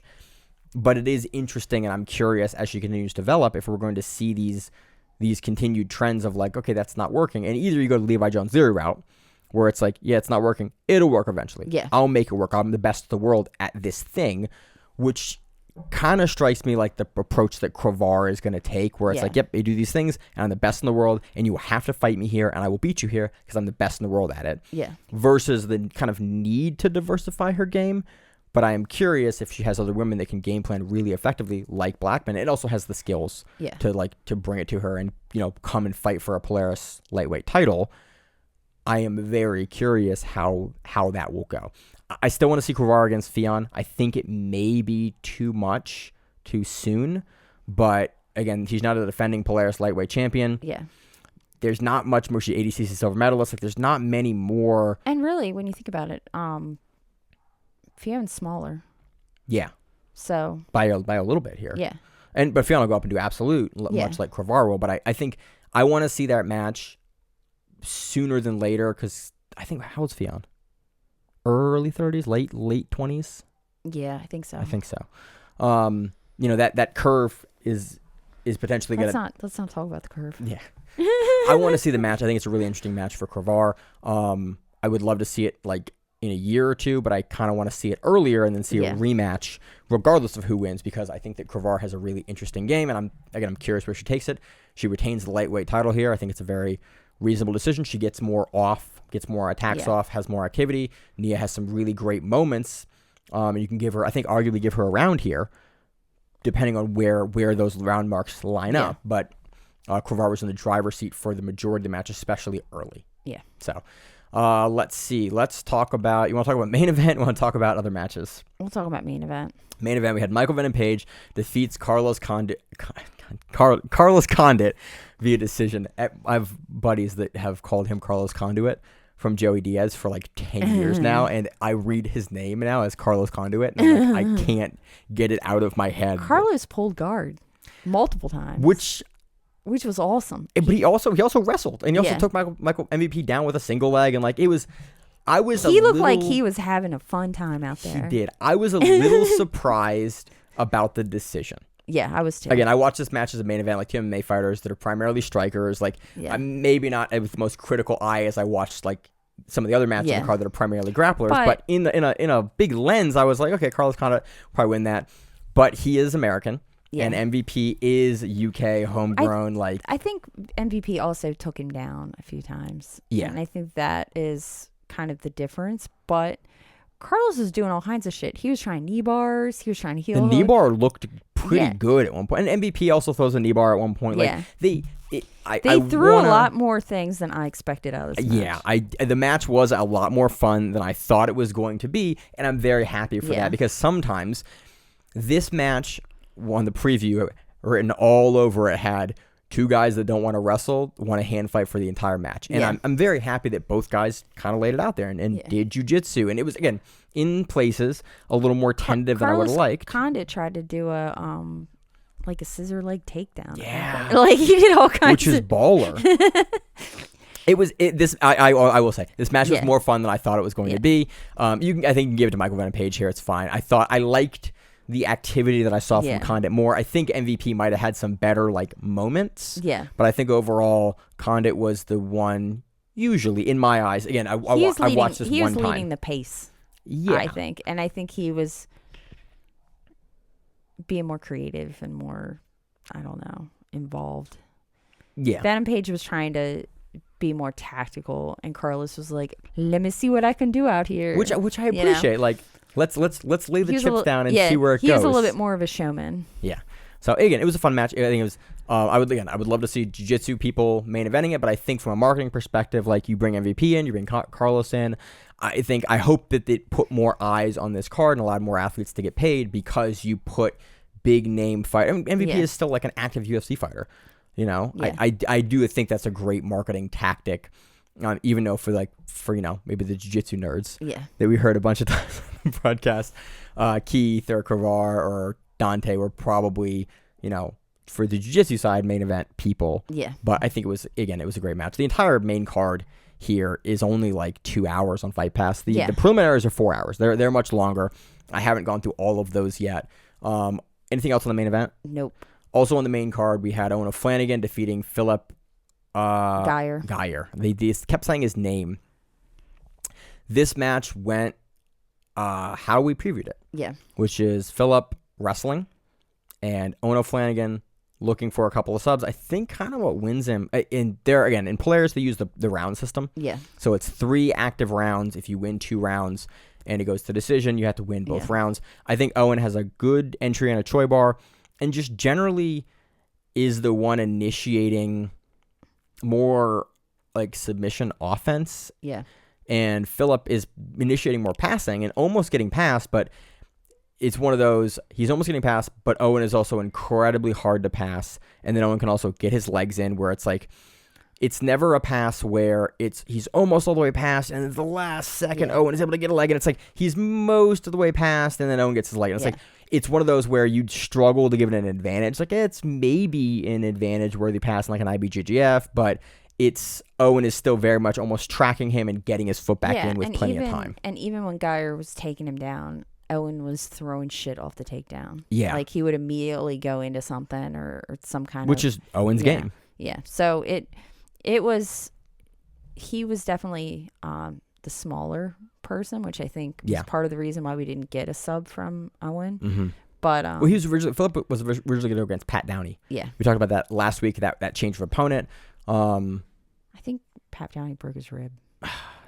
But it is interesting, and I'm curious as she continues to develop if we're going to see these continued trends of like, okay, that's not working. And either you go to Levi Jones Leary route, where it's like, yeah, it's not working. It'll work eventually. Yeah. I'll make it work. I'm the best in the world at this thing, which kind of strikes me like the approach that Crevar is going to take, where it's like, yep, I do these things and I'm the best in the world and you have to fight me here and I will beat you here because I'm the best in the world at it. Yeah. Versus the kind of need to diversify her game. But I am curious if she has other women that can game plan really effectively, like Blackman. It also has the skills to bring it to her and, come and fight for a Polaris lightweight title. I am very curious how that will go. I still want to see Crevar against Fionn. I think it may be too much too soon, but again, he's not a defending Polaris lightweight champion. Yeah. There's not much more. She's ADCC silver medalist. Like, there's not many more. And really, when you think about it, Fiona's smaller. Yeah. So. By a little bit here. Yeah. But Fiona will go up and do absolute, much like Crevar will. But I think I want to see that match sooner than later, because I think, how old's Fiona? Early 30s, late 20s? Yeah, I think so. I think so. That curve is potentially going to... Let's not talk about the curve. Yeah. I want to see the match. I think it's a really interesting match for Crevar. I would love to see it like in a year or two, but I kind of want to see it earlier and then see a rematch, regardless of who wins, because I think that Crevar has a really interesting game, and I'm curious where she takes it. She retains the lightweight title here. I think it's a very reasonable decision. She gets more attacks off, has more activity. Nia has some really great moments. You can arguably give her a round here, depending on where those round marks line up. But Crevar was in the driver's seat for the majority of the match, especially early. Yeah. So let's see. Let's talk about... You want to talk about main event? You want to talk about other matches? We'll talk about main event. Main event, we had Michael Venom Page defeats Carlos Condit. Carlos Condit via decision. I have buddies that have called him Carlos Conduit from Joey Diaz for like 10 years now, and I read his name now as Carlos Conduit, and I'm like, I can't get it out of my head. Carlos pulled guard multiple times, which was awesome. But he also wrestled, and he also took Michael MVP down with a single leg, and like it was. He looked like he was having a fun time out there. He did. I was a little surprised about the decision. Yeah, I was too. Again, I watched this match as a main event, like two MMA fighters that are primarily strikers. Like, I'm maybe not with the most critical eye as I watched like some of the other matches in the card that are primarily grapplers. But in a big lens, I was like, okay, Carlos Condit probably win that. But he is American, and MVP is UK homegrown. I think MVP also took him down a few times. Yeah, and I think that is kind of the difference. But Carlos was doing all kinds of shit. He was trying knee bars. He was trying to heel. The knee bar looked pretty good at one point. And MVP also throws a knee bar at one point. Like they threw a lot more things than I expected out of this match. Yeah, the match was a lot more fun than I thought it was going to be, and I'm very happy for that, because sometimes this match on the preview written all over it had two guys that don't want to wrestle want a hand fight for the entire match. And I'm very happy that both guys kind of laid it out there and did jujitsu. And it was, again, in places a little more tentative than I would have liked. Condit tried to do a scissor leg takedown. Yeah. Like he did all kinds Which is baller. I will say, this match was more fun than I thought it was going to be. I think you can give it to Michael Venom Page here. It's fine. I liked the activity that I saw from Condit more. I think MVP might have had some better moments. Yeah. But I think overall Condit was the one, usually in my eyes. Again, I watched this one time. He was leading the pace. Yeah. I think. And I think he was being more creative and more, I don't know, involved. Yeah. Venom Page was trying to be more tactical, and Carlos was like, let me see what I can do out here. Which I appreciate. Like, Let's lay the chips down and see where it goes. He was a little bit more of a showman. Yeah. So again, it was a fun match. I think it was. I would love to see jiu-jitsu people main eventing it, but I think from a marketing perspective, like you bring MVP in, you bring Carlos in. I hope that it put more eyes on this card and allowed more athletes to get paid, because you put big name fight. I mean, MVP is still like an active UFC fighter. You know, I do think that's a great marketing tactic. Even though for maybe the jiu-jitsu nerds that we heard a bunch of times on the broadcast, Keith or Krikorian or Dante were probably, for the jiu-jitsu side, main event people. Yeah. But I think it was a great match. The entire main card here is only like 2 hours on Fight Pass. The preliminaries are 4 hours. They're much longer. I haven't gone through all of those yet. Anything else on the main event? Nope. Also on the main card, we had Owen O'Flanagan defeating Philip Geyer. They kept saying his name. This match went how we previewed it. Yeah. Which is Philip wrestling and Owen O'Flanagan looking for a couple of subs. I think kind of what wins him in Polaris they use the round system. Yeah. So it's 3 active rounds. If you win 2 rounds and it goes to decision, you have to win both rounds. I think Owen has a good entry on a Choi bar and just generally is the one initiating more like submission offense. Yeah. And Philip is initiating more passing and almost getting past, but it's one of those, he's almost getting past, but Owen is also incredibly hard to pass. And then Owen can also get his legs in where it's like, it's never a pass where he's almost all the way past, and at the last second, Owen is able to get a leg, and it's like he's most of the way past, and then Owen gets his leg. And it's like, it's one of those where you'd struggle to give it an advantage. Like, it's maybe an advantage-worthy pass in like an IBJJF, but Owen is still very much almost tracking him and getting his foot back in with plenty of time. And even when Geyer was taking him down, Owen was throwing shit off the takedown. Yeah. Like, he would immediately go into something or some kind Which is Owen's game. Yeah. So he was definitely the smaller person, which I think was part of the reason why we didn't get a sub from Owen. Mm-hmm. But Philip was originally going to go against Pat Downey. Yeah. We talked about that last week, that change of opponent. I think Pat Downey broke his rib.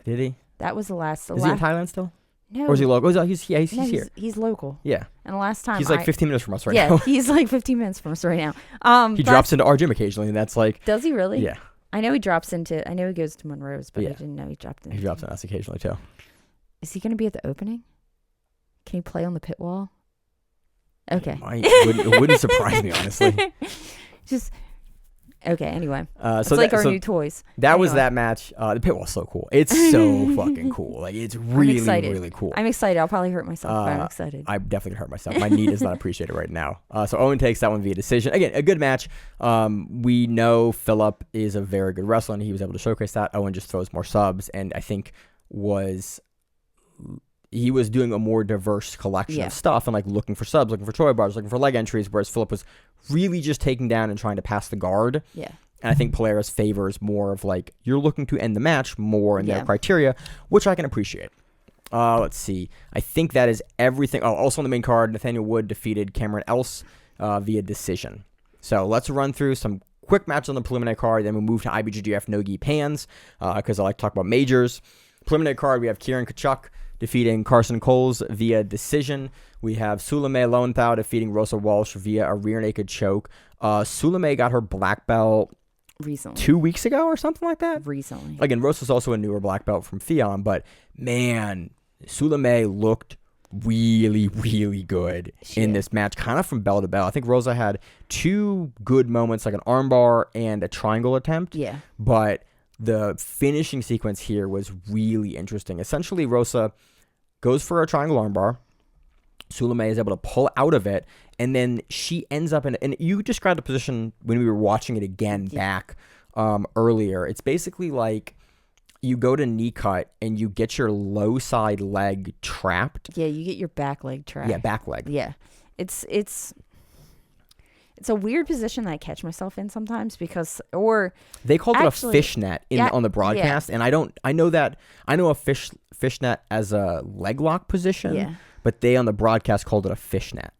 Did he? That was the last. Is he in Thailand still? No. Or is he local? He's here. He's local. Yeah. And the last time he's like 15 minutes from us now. Yeah, he's like 15 minutes from us right now. He drops into our gym occasionally, and that's like. Does he really? Yeah. I know he goes to Monroe's, but I didn't know he dropped in. He drops in us occasionally too. Is he going to be at the opening? Can he play on the pit wall? Okay. It wouldn't surprise me, honestly. Just. Okay, anyway. It's like our new toys. That was that match. The pit wall's so cool. It's so fucking cool. Like, it's really, really cool. I'm excited. I'll probably hurt myself, but I'm excited. I definitely hurt myself. My knee does not appreciate it right now. So Owen takes that one via decision. Again, a good match. We know Philip is a very good wrestler, and he was able to showcase that. Owen just throws more subs, and I think he was doing a more diverse collection of stuff and like looking for subs, looking for Troy bars, looking for leg entries, whereas Philip was really just taking down and trying to pass the guard. Yeah. And I think Polaris favors more of like, you're looking to end the match more in their criteria, which I can appreciate. Let's see. I think that is everything. Oh, also on the main card, Nathaniel Wood defeated Cameron Else via decision. So let's run through some quick matches on the preliminary card, then we'll move to IBJJF No-Gi Pans because I like to talk about majors. Preliminary card, we have Kieran Kachuk defeating Carson Coles via decision. We have Sulame Lowenthal defeating Rosa Walsh via a rear naked choke. Sulame got her black belt recently, 2 weeks ago or something like that. Recently. Again, Rosa's also a newer black belt from Theon, but man, Sulame looked really, really good in this match, kind of from bell to bell. I think Rosa had 2 good moments, like an armbar and a triangle attempt. Yeah. But the finishing sequence here was really interesting. Essentially, Rosa goes for a triangle armbar. Sulame is able to pull out of it, and then she ends up in, and you described the position when we were watching it again back earlier. It's basically like you go to knee cut and you get your low side leg trapped. Yeah, you get your back leg trapped. Yeah, back leg. Yeah. It's a weird position that I catch myself in sometimes they called it a fishnet on the broadcast, and I know a fishnet as a leg lock position, but they on the broadcast called it a fishnet.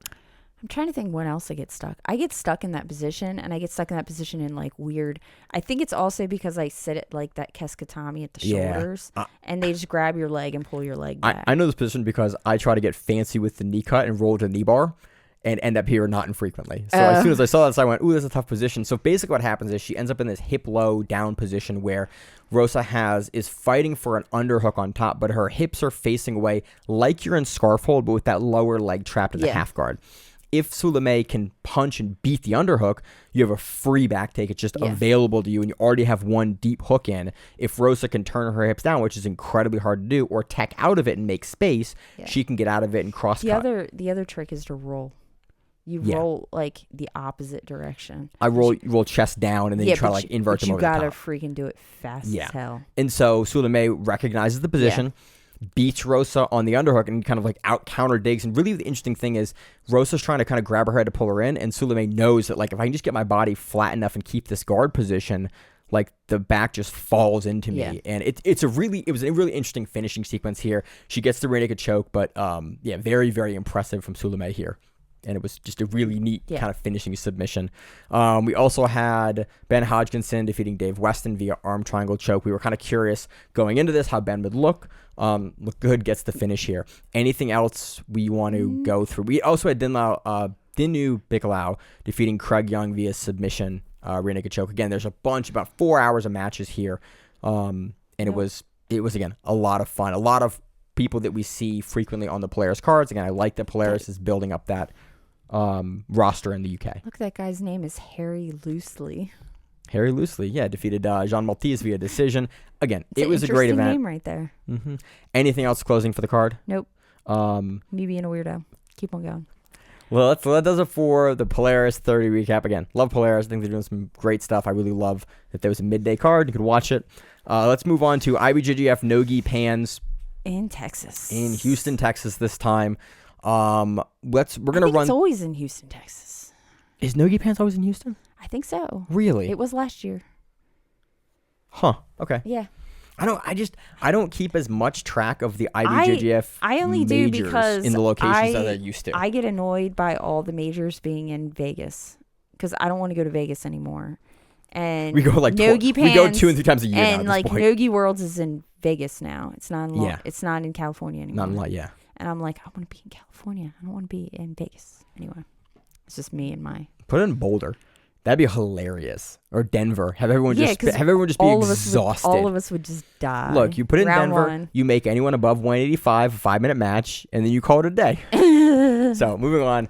I'm trying to think when else I get stuck. I get stuck in that position, and I get stuck in that position in like weird. I think it's also because I sit at like that Keskatami at the shoulders, and they just grab your leg and pull your leg back. I know this position because I try to get fancy with the knee cut and roll to the knee bar, and end up here not infrequently. So as soon as I saw this, I went, ooh, that's a tough position. So basically what happens is she ends up in this hip low down position where Rosa is fighting for an underhook on top, but her hips are facing away like you're in scarf hold, but with that lower leg trapped in the half guard. If Sulame can punch and beat the underhook, you have a free back take. It's just available to you, and you already have one deep hook in. If Rosa can turn her hips down, which is incredibly hard to do, or tech out of it and make space, she can get out of it and cross cut. The other trick is to roll. You roll like the opposite direction. I roll chest down, and then you try to like invert them over the top. You gotta freaking do it fast as hell. And so Sulame recognizes the position, beats Rosa on the underhook, and kind of like out counter digs. And really the interesting thing is Rosa's trying to kind of grab her head to pull her in, and Sulame knows that like if I can just get my body flat enough and keep this guard position, like the back just falls into me. And it was a really interesting finishing sequence here. She gets the rear naked choke, but very, very impressive from Sulame here. And it was just a really neat kind of finishing submission. We also had Ben Hodgkinson defeating Dave Weston via arm triangle choke. We were kind of curious going into this how Ben would look. Look good, gets the finish here. Anything else we want to go through? We also had Dinu Bigelow defeating Craig Young via submission, rear naked choke. Again, there's about 4 hours of matches here. And it was again, a lot of fun. A lot of people that we see frequently on the Polaris cards. Again, I like that Polaris is building up that roster in the UK. Look, that guy's name is Harry Loosely. Harry Loosely, yeah, defeated Jean Maltese via decision. Again, It's it was a great event. name right there. Mm-hmm. Anything else closing for the card? Nope. Me being a weirdo. Keep on going. Well, that does it for the Polaris 30 recap. Again, love Polaris. I think they're doing some great stuff. I really love that there was a midday card. You could watch it. Let's move on to IBJJF No-Gi Pans. In Texas. In Houston, Texas this time. We're gonna run. It's always in Houston, Texas. Is No-Gi Pans always in Houston? I think so. Really? It was last year. Huh. Okay. Yeah. I don't keep as much track of the IBJJF. I only do because in the locations that I used to. I get annoyed by all the majors being in Vegas because I don't want to go to Vegas anymore. And we go like No-Gi Pans, we go 2 and 3 times a year now. And like No-Gi Worlds is in Vegas now. It's not in It's not in California anymore. Not in yeah. And I'm like, I want to be in California. I don't want to be in Vegas anyway. It's just me and my. Put it in Boulder. That'd be hilarious. Or Denver. Have everyone just be exhausted. All of us would just die. Look, you put it in Denver. 1. You make anyone above 185 a 5-minute match, and then you call it a day. So moving on,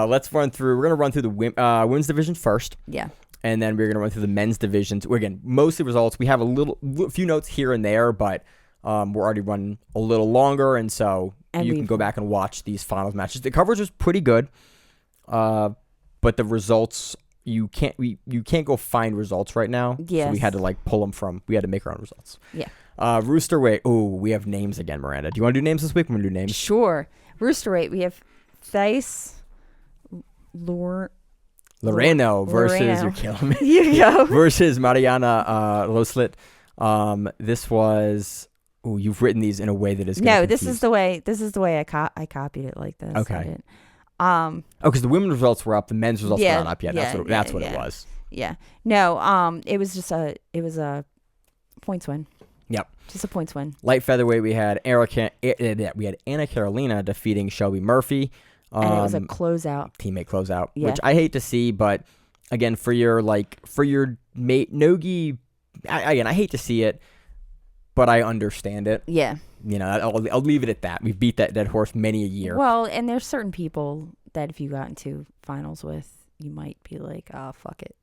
let's run through. We're gonna run through the women's division first. Yeah. And then we're gonna run through the men's divisions. Again, mostly results. We have a few notes here and there, but we're already running a little longer, and so you can go back and watch these finals matches. The coverage was pretty good, but the results. You can't go find results right now. Yes. So we had to pull them from. We had to make our own results. Yeah. Rooster weight. Oh, we have names again, Miranda. Do you want to do names this week? I'm gonna do names. Sure. Rooster weight. We have Thais Loreno versus. You're killing me. You go. Versus Mariana Loslit. This was. Oh, you've written these in a way that is. No, this is the way. This is the way I copied it like this. Okay. Because the women's results were up, the men's results were not up yet. That's what it was. Yeah. No. It was just a points win. Yep. Just a points win. Light featherweight, we had Anna Carolina defeating Shelby Murphy. And it was a closeout. Teammate closeout, yeah. Which I hate to see, but again, for your mate No-Gi, I hate to see it, but I understand it. Yeah. I'll leave it at that. We've beat that horse many a year. Well, and there's certain people that if you got into finals with, you might be like, oh, fuck it.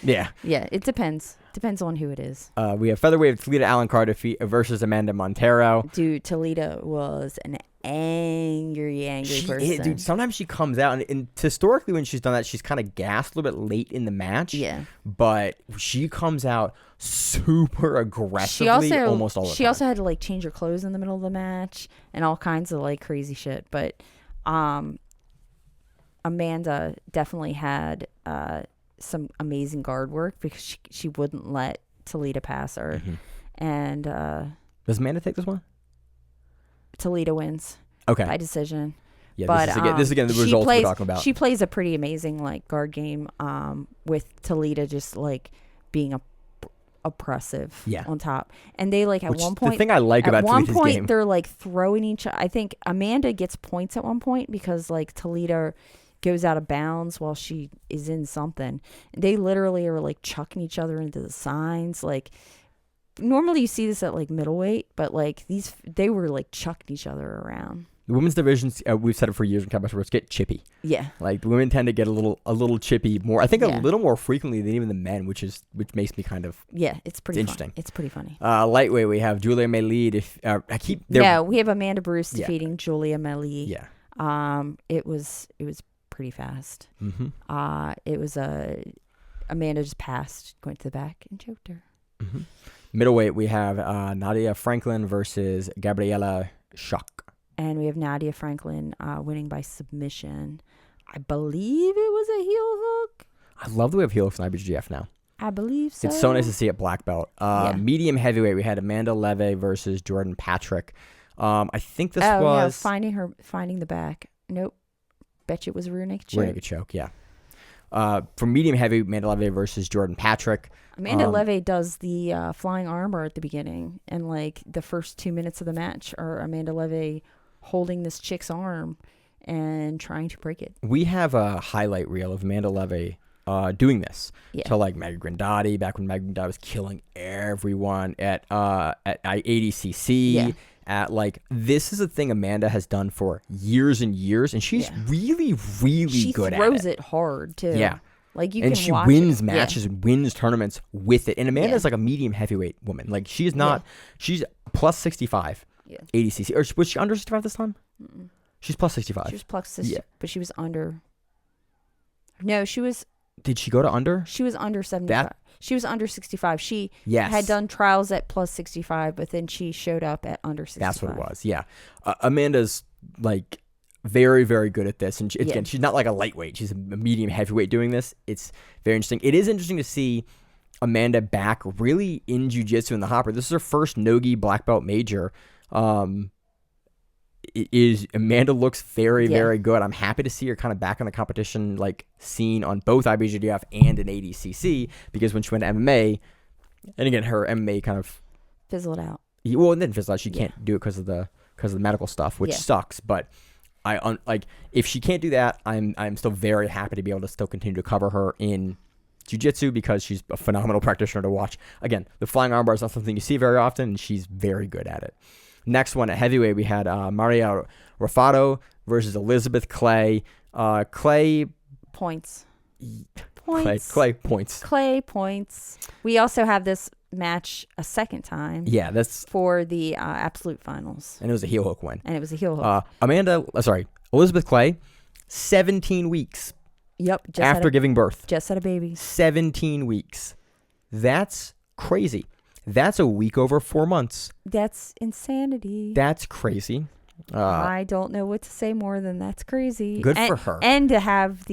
Yeah. Yeah, it depends. Depends on who it is. We have featherweight Toledo Alencar versus Amanda Montero. Dude, Toledo was an angry person. Dude, sometimes she comes out, and historically when she's done that, she's kind of gassed a little bit late in the match. Yeah. But she comes out super aggressively almost all the time. She also had to change her clothes in the middle of the match and all kinds of crazy shit. But Amanda definitely had some amazing guard work because she wouldn't let Toledo pass her. Mm-hmm. And does Amanda take this one? Toledo wins. Okay. By decision. Yeah, but this is again the results we're talking about. She plays a pretty amazing guard game with Toledo just being oppressive on top. And they at one point, the thing I like about Toledo's game, at one point they're throwing each. I think Amanda gets points at one point because Toledo goes out of bounds while she is in something. They literally are chucking each other into the signs. Normally you see this at middleweight, but they were chucking each other around. The women's divisions, we've said it for years in combat sports, get chippy. Yeah. The women tend to get a little chippy more. I think a little more frequently than even the men, which makes me kind of it's interesting. It's pretty funny. Lightweight, we have Julia Melide. We have Amanda Bruce defeating Julia Melide. Yeah. It was pretty fast. Mm-hmm. It was Amanda just passed, going to the back and choked her. Mm-hmm. Middleweight, we have Nadia Franklin versus Gabriela Schock. And we have Nadia Franklin winning by submission. I believe it was a heel hook. I love the way we have heel hooks in IBJJF now. I believe so. It's so nice to see it black belt. Medium heavyweight, we had Amanda Leve versus Jordan Patrick. I think this was... finding the back. Nope. Bet you it was a rear naked choke. Rear naked choke, yeah. For medium heavy, Amanda Leve versus Jordan Patrick. Amanda Leve does the flying armbar at the beginning, and the first 2 minutes of the match are Amanda Leve holding this chick's arm and trying to break it. We have a highlight reel of Amanda Leve doing this to Maggie Grandotti, back when Maggie Grandotti was killing everyone at ADCC, at like this is a thing Amanda has done for years and years, and she's really, really good at it. She throws it hard too. Yeah. Like you and can she watch wins it. matches and wins tournaments with it. And Amanda's like a medium heavyweight woman. Like she's not. She's plus 65. Yeah. ADCC. Or was she under 65 this time? Mm-mm. She's plus 65. She was plus 65, but she was under. No, she was. Did she go to under? She was under 75. She was under 65. She had done trials at plus 65, but then she showed up at under 65. That's what it was. Yeah. Amanda's like very, very good at this. And again, she's not like a lightweight. She's a medium heavyweight doing this. It's very interesting. It is interesting to see Amanda back really in jiu-jitsu in the hopper. This is her first no-gi black belt major. Amanda looks very, very good. I'm happy to see her kind of back in the competition like scene on both IBJJF and in ADCC, because when she went to MMA, and again, her MMA kind of fizzled out. Well, and then fizzled out. She can't do it because of the medical stuff, which sucks. But like if she can't do that, I'm still very happy to be able to still continue to cover her in jiu-jitsu because she's a phenomenal practitioner to watch. Again, the flying armbar is not something you see very often, and she's very good at it. Next one at heavyweight, we had Maria Rafato versus Elizabeth Clay. Clay points. Clay points. Clay points. We also have this match a second time. Yeah, that's for the absolute finals. And it was a heel hook win. Elizabeth Clay, 17 weeks. Yep. After giving birth. Just had a baby. 17 weeks. That's crazy. That's a week over 4 months. That's insanity. That's crazy. I don't know what to say more than that's crazy. Good for her. And to have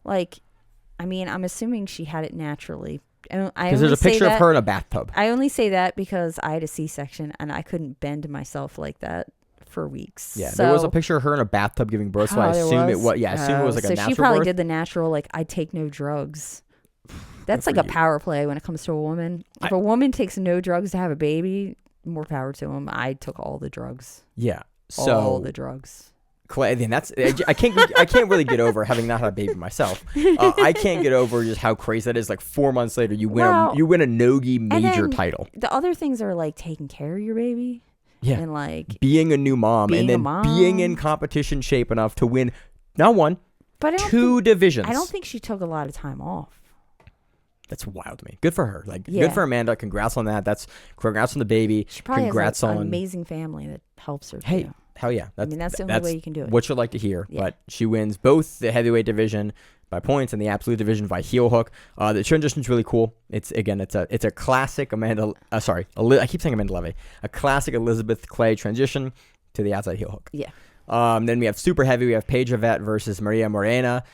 I'm assuming she had it naturally. Because there's a picture of her in a bathtub. I only say that because I had a C-section and I couldn't bend myself like that for weeks. Yeah, there was a picture of her in a bathtub giving birth, so I assume it was. Yeah, I assume it was like a natural birth. So she probably did the natural, like, I take no drugs. That's like a power play when it comes to a woman. If a woman takes no drugs to have a baby, more power to them. I took all the drugs. Yeah, all the drugs. Clay, then I can't really get over having not had a baby myself. I can't get over just how crazy that is. Like 4 months later, you win a no-gi major title. The other things are like taking care of your baby. Yeah, and like being a new mom, and then being in competition shape enough to win not one, but two divisions. I don't think she took a lot of time off. That's wild to me. Good for her. Good for Amanda. Congrats on that. Congrats on the baby. She probably has an amazing family that helps her. Hey, hell yeah. That's the only way you can do it. What you'd like to hear. Yeah. But she wins both the heavyweight division by points and the absolute division by heel hook. The transition is really cool. It's a classic Amanda. I keep saying Amanda Leve. A classic Elizabeth Clay transition to the outside heel hook. Yeah. Then we have super heavy. We have Paige Yvette versus Maria Morena.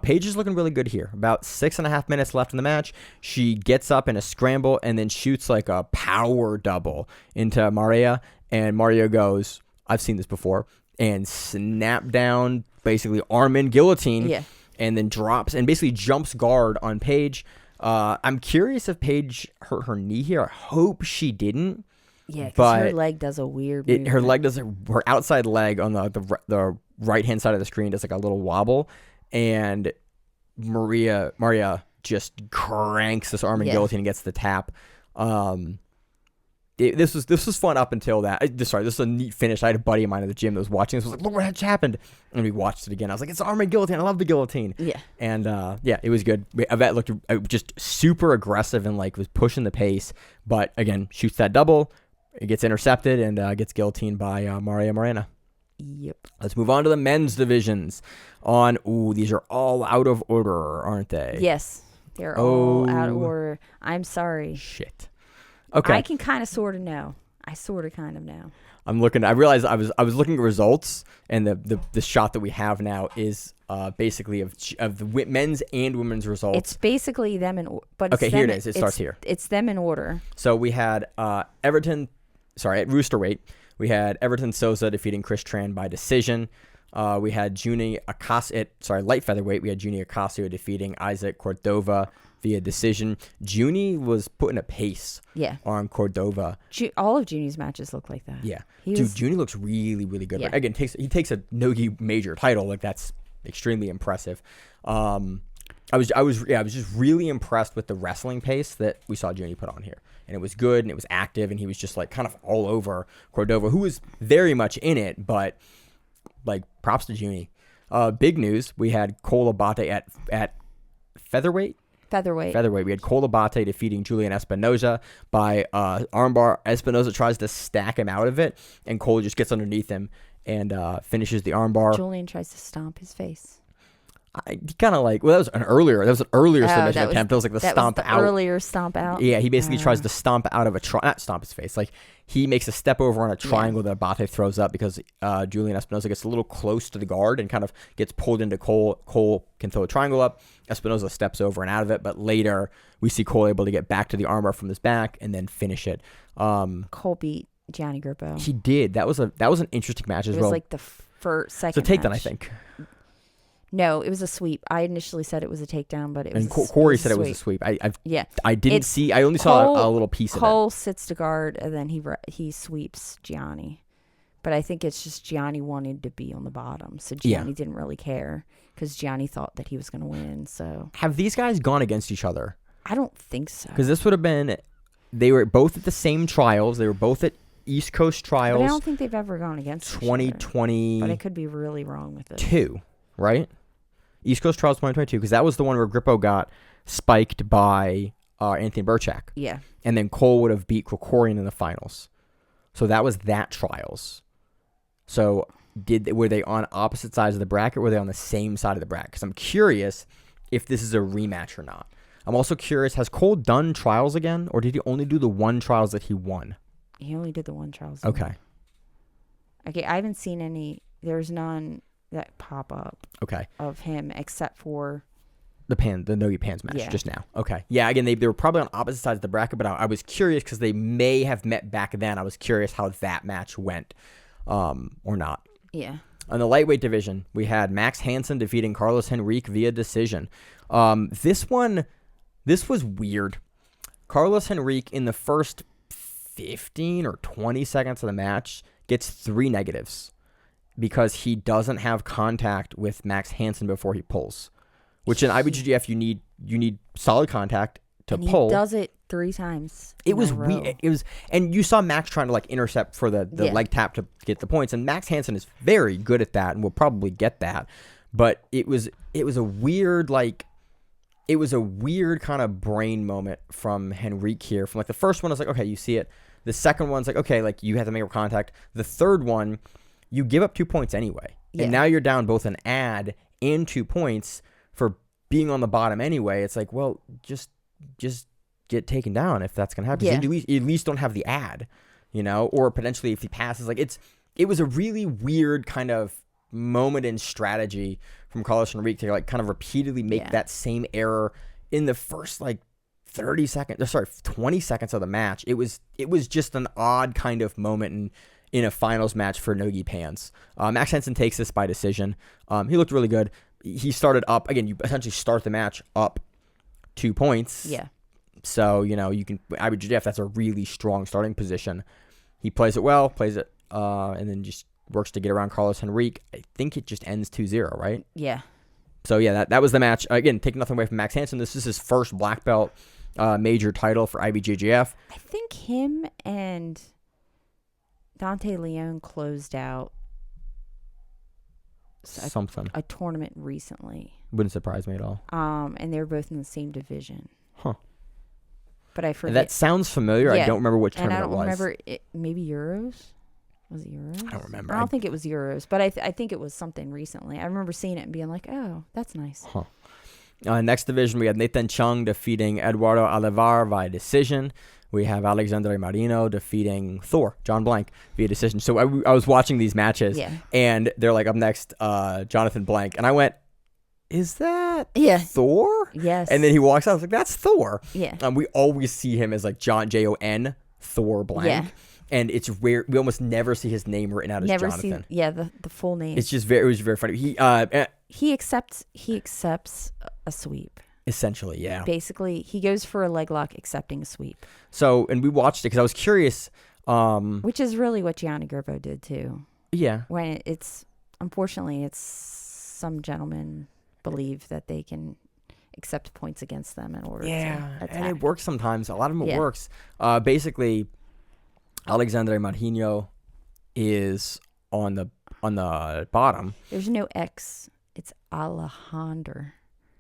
Paige is looking really good here. About 6.5 minutes left in the match. She gets up in a scramble and then shoots like a power double into Maria. And Maria goes, I've seen this before, and snap down, basically arm in guillotine. Yeah. And then drops and basically jumps guard on Paige. I'm curious if Paige hurt her knee here. I hope she didn't. Yeah, because her leg does a weird movement. Her leg does her outside leg on the right hand side of the screen does like a little wobble, and Maria just cranks this arm and guillotine and gets the tap. This was fun up until that. This is a neat finish. I had a buddy of mine at the gym that was watching this. Was like, look what just happened, and we watched it again. I was like, it's arm and guillotine. I love the guillotine. Yeah, and it was good. Yvette looked just super aggressive and like was pushing the pace, but again shoots that double. It gets intercepted and gets guillotined by Maria Morena. Yep. Let's move on to the men's divisions. These are all out of order, aren't they? Yes, they're all out of order. I'm sorry. Shit. Okay. I can kind of sort of know. I sort of kind of know. I'm looking. I realized I was looking at results, and the shot that we have now is basically of the men's and women's results. It's basically them in order. Here it is. It starts here. It's them in order. So we had at roosterweight, we had Everton Sosa defeating Chris Tran by decision. We had light featherweight, we had Juni Ocasio defeating Isaac Cordova via decision. Juni was putting a pace on Cordova. All of Juni's matches look like that. Yeah. Juni looks really, really good. Yeah. But again, he takes a no-gi major title. Like, that's extremely impressive. I was just really impressed with the wrestling pace that we saw Juni put on here. And it was good, and it was active, and he was just like kind of all over Cordova, who was very much in it, but like props to Juni. Big news, we had Cole Abate at featherweight. We had Cole Abate defeating Julian Espinoza by armbar. Espinoza tries to stack him out of it, and Cole just gets underneath him and finishes the armbar. Julian tries to stomp his face. Kind of like, well, that was an earlier submission attempt. That was like the stomp out. Earlier stomp out. Yeah, he basically tries to stomp out of not stomp his face. Like he makes a step over on a triangle that Abate throws up because Julian Espinoza gets a little close to the guard and kind of gets pulled into Cole. Cole can throw a triangle up. Espinoza steps over and out of it, but later we see Cole able to get back to the armbar from his back and then finish it. Cole beat Gianni Grippo. He did. That was an interesting match as well. It was like the second. It's a takedown, I think. No, it was a sweep. I initially said it was a takedown, but it was. And Corey said it was a sweep. I didn't see. I only saw a little piece of it. Cole sits to guard, and then he sweeps Gianni. But I think it's just Gianni wanted to be on the bottom, so Gianni didn't really care because Gianni thought that he was going to win. So have these guys gone against each other? I don't think so. Because this would have been. They were both at the same trials. They were both at East Coast trials. But I don't think they've ever gone against 2020. But I could be really wrong with it. 2, right? East Coast Trials 2022, because that was the one where Grippo got spiked by Anthony Burchak. Yeah. And then Cole would have beat Krikorian in the finals. So that was that trials. So were they on opposite sides of the bracket, or were they on the same side of the bracket? Because I'm curious if this is a rematch or not. I'm also curious, has Cole done trials again, or did he only do the one trials that he won? He only did the one trials. Okay. Okay, I haven't seen any. There's none that pop up of him except for the No-Gi Pans match just now. Okay. Yeah, again, they were probably on opposite sides of the bracket, but I was curious because they may have met back then. I was curious how that match went or not. Yeah. On the lightweight division, we had Max Hansen defeating Carlos Henrique via decision. This was weird. Carlos Henrique in the first 15 or 20 seconds of the match gets 3 negatives. Because he doesn't have contact with Max Hansen before he pulls, which in IBJJF you need solid contact to pull. He does it 3 times. It was weird. It was, and you saw Max trying to like intercept for the leg tap to get the points, and Max Hansen is very good at that, and will probably get that. But it was a weird kind of brain moment from Henrique here. From like the first one, I was like, okay, you see it. The second one's like, okay, like you have to make contact. The third one, you give up 2 points anyway. Yeah. And now you're down both an ad and 2 points for being on the bottom anyway. It's like, well, just get taken down if that's going to happen. Yeah. You at least don't have the ad, or potentially if he passes. Like it was a really weird kind of moment in strategy from Carlos Henrique to like kind of repeatedly make that same error in the first like 20 seconds of the match. It was just an odd kind of moment in a finals match for No-Gi Pans. Max Hansen takes this by decision. He looked really good. He started up. Again, you essentially start the match up 2 points. Yeah. So, you can, IBJJF, that's a really strong starting position. He plays it well, and then just works to get around Carlos Henrique. I think it just ends 2-0, right? Yeah. So, yeah, that was the match. Again, taking nothing away from Max Hansen. This is his first black belt major title for IBJJF. I think him and Dante Leon closed out a tournament recently. Wouldn't surprise me at all. And they were both in the same division. Huh. But I forget. That sounds familiar. Yeah. I don't remember which tournament it was. And I don't remember it. Maybe Euros? Was it Euros? I don't remember. I don't think it was Euros, but I think it was something recently. I remember seeing it and being like, oh, that's nice. Huh. Next division, we had Nathan Chung defeating Eduardo Olivar via decision. We have Alexandre Marino defeating Thor, John Blank, via decision. So I was watching these matches, and they're like, up next, Jonathan Blank. And I went, is that Thor? Yes. And then he walks out. I was like, that's Thor. Yeah. We always see him as like Jon, Thor Blank. Yeah. And it's rare. We almost never see his name written out as Jonathan. The full name. It was very funny. He accepts a sweep. Essentially, yeah. Basically, he goes for a leg lock, accepting a sweep. So, and we watched it because I was curious. Which is really what Gianni Grippo did too. Yeah. When unfortunately, some gentlemen believe that they can accept points against them in order to attack. And it works sometimes. A lot of them it Yeah. works. Basically, Alexandre Martinho is on the bottom. There's no X. It's Alejandro.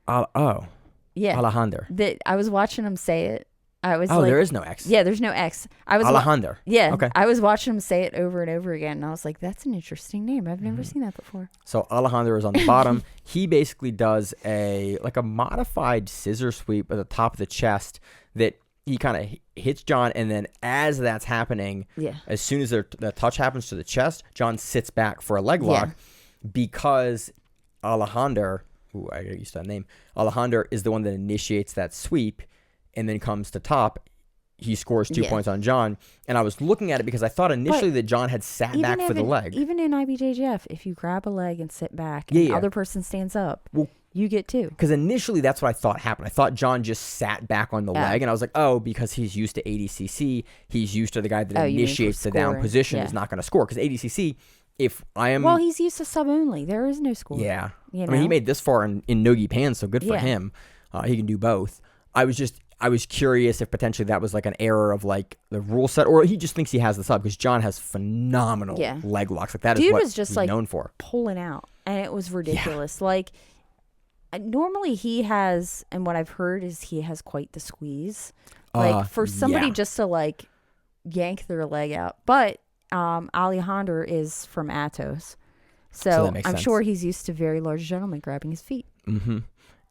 Oh. Yeah. Alejandro. I was watching him say it. I was there is no X. Yeah, there's no X. Alejandro. Yeah. Okay. I was watching him say it over and over again, and I was like, that's an interesting name. I've never seen that before. So Alejandro is on the bottom. He basically does a modified scissor sweep at the top of the chest that he kind of hits John, and then as that's happening, as soon as the touch happens to the chest, John sits back for a leg lock because Alejandro, I got used to that name, Alejandro is the one that initiates that sweep and then comes to top. He scores 2 points on John, and I was looking at it because I thought initially that John had sat back for the leg. Even in IBJJF, if you grab a leg and sit back, and the other person stands up, you get 2. Because initially that's what I thought happened. I thought John just sat back on the leg, and I was like, oh, because he's used to ADCC, he's used to the guy that initiates the down position is not going to score. Because ADCC, if I am... Well, he's used to sub only. There is no score. Yeah. You know? I mean, he made this far in No-Gi Pans, so good for him. He can do both. I was curious if potentially that was like an error of like the rule set, or he just thinks he has the sub because John has phenomenal leg locks. Like that is what he's known for. Pulling out, and it was ridiculous. Like normally he has, and what I've heard is he has quite the squeeze. Like for somebody just to like yank their leg out, but Alejandro is from Atos, so I'm sense. sure he's used to very large gentlemen grabbing his feet. Mm-hmm.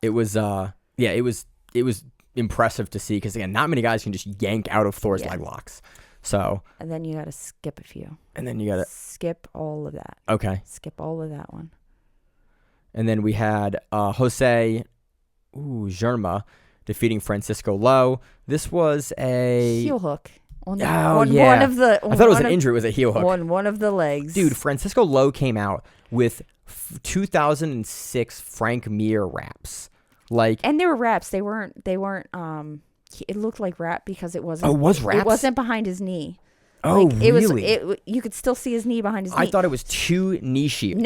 It was it was impressive to see because again, not many guys can just yank out of Thor's leg locks. So and then you got to skip a few. And then you got to skip all of that. Okay. Skip all of that one. And then we had Jose Germa defeating Francisco Lowe. This was a heel hook. One of the. I thought it was an injury. It was a heel hook. One of the legs. Dude, Francisco Lowe came out with 2006 Frank Mir wraps. And they were wraps. They weren't. It looked like wrap because it wasn't. Oh, it was wraps? It wasn't behind his knee. Oh, really? You could still see his knee behind his knee. I thought it was two knee sleeves.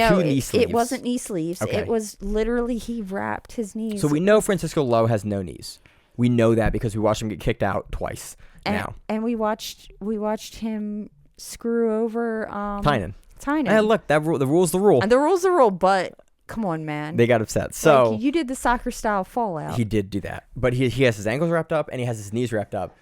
It wasn't knee sleeves. Okay. It was literally he wrapped his knees. So we know Francisco Lowe has no knees. We know that because we watched him get kicked out twice now. And we watched him screw over Tynan. Hey, look, the rule's the rule. And the rule's the rule, but come on, man. They got upset. So you did the soccer style fallout. He did do that. But he has his ankles wrapped up and he has his knees wrapped up.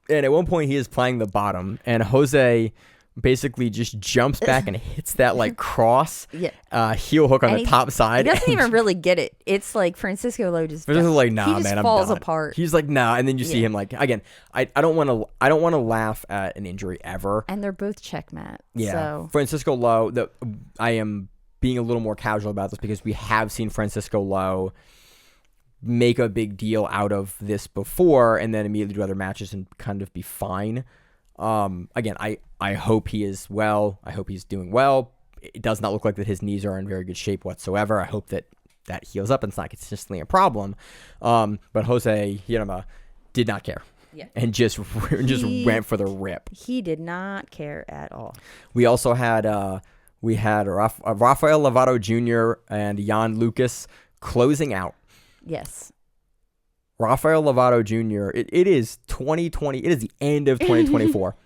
And at one point he is playing the bottom and Jose basically just jumps back and hits that like cross heel hook on the top side. He doesn't even really get it. It's like Francisco Lowe just like, nah, he just man, falls I'm done. apart. He's like, nah, and then you see him like again. I don't want to laugh at an injury ever. And they're both checkmate. Yeah, so. Francisco Lowe. I am being a little more casual about this because we have seen Francisco Lowe make a big deal out of this before and then immediately do other matches and kind of be fine. Again, I hope he is well. I hope he's doing well. It does not look like that his knees are in very good shape whatsoever. I hope that heals up and it's not consistently a problem. But Jose Hirama did not care. Yeah. And just went for the rip. He did not care at all. We also had Rafael Lovato Jr. and Jan Lucas closing out. Yes. Rafael Lovato Jr. It is 2020. It is the end of 2024.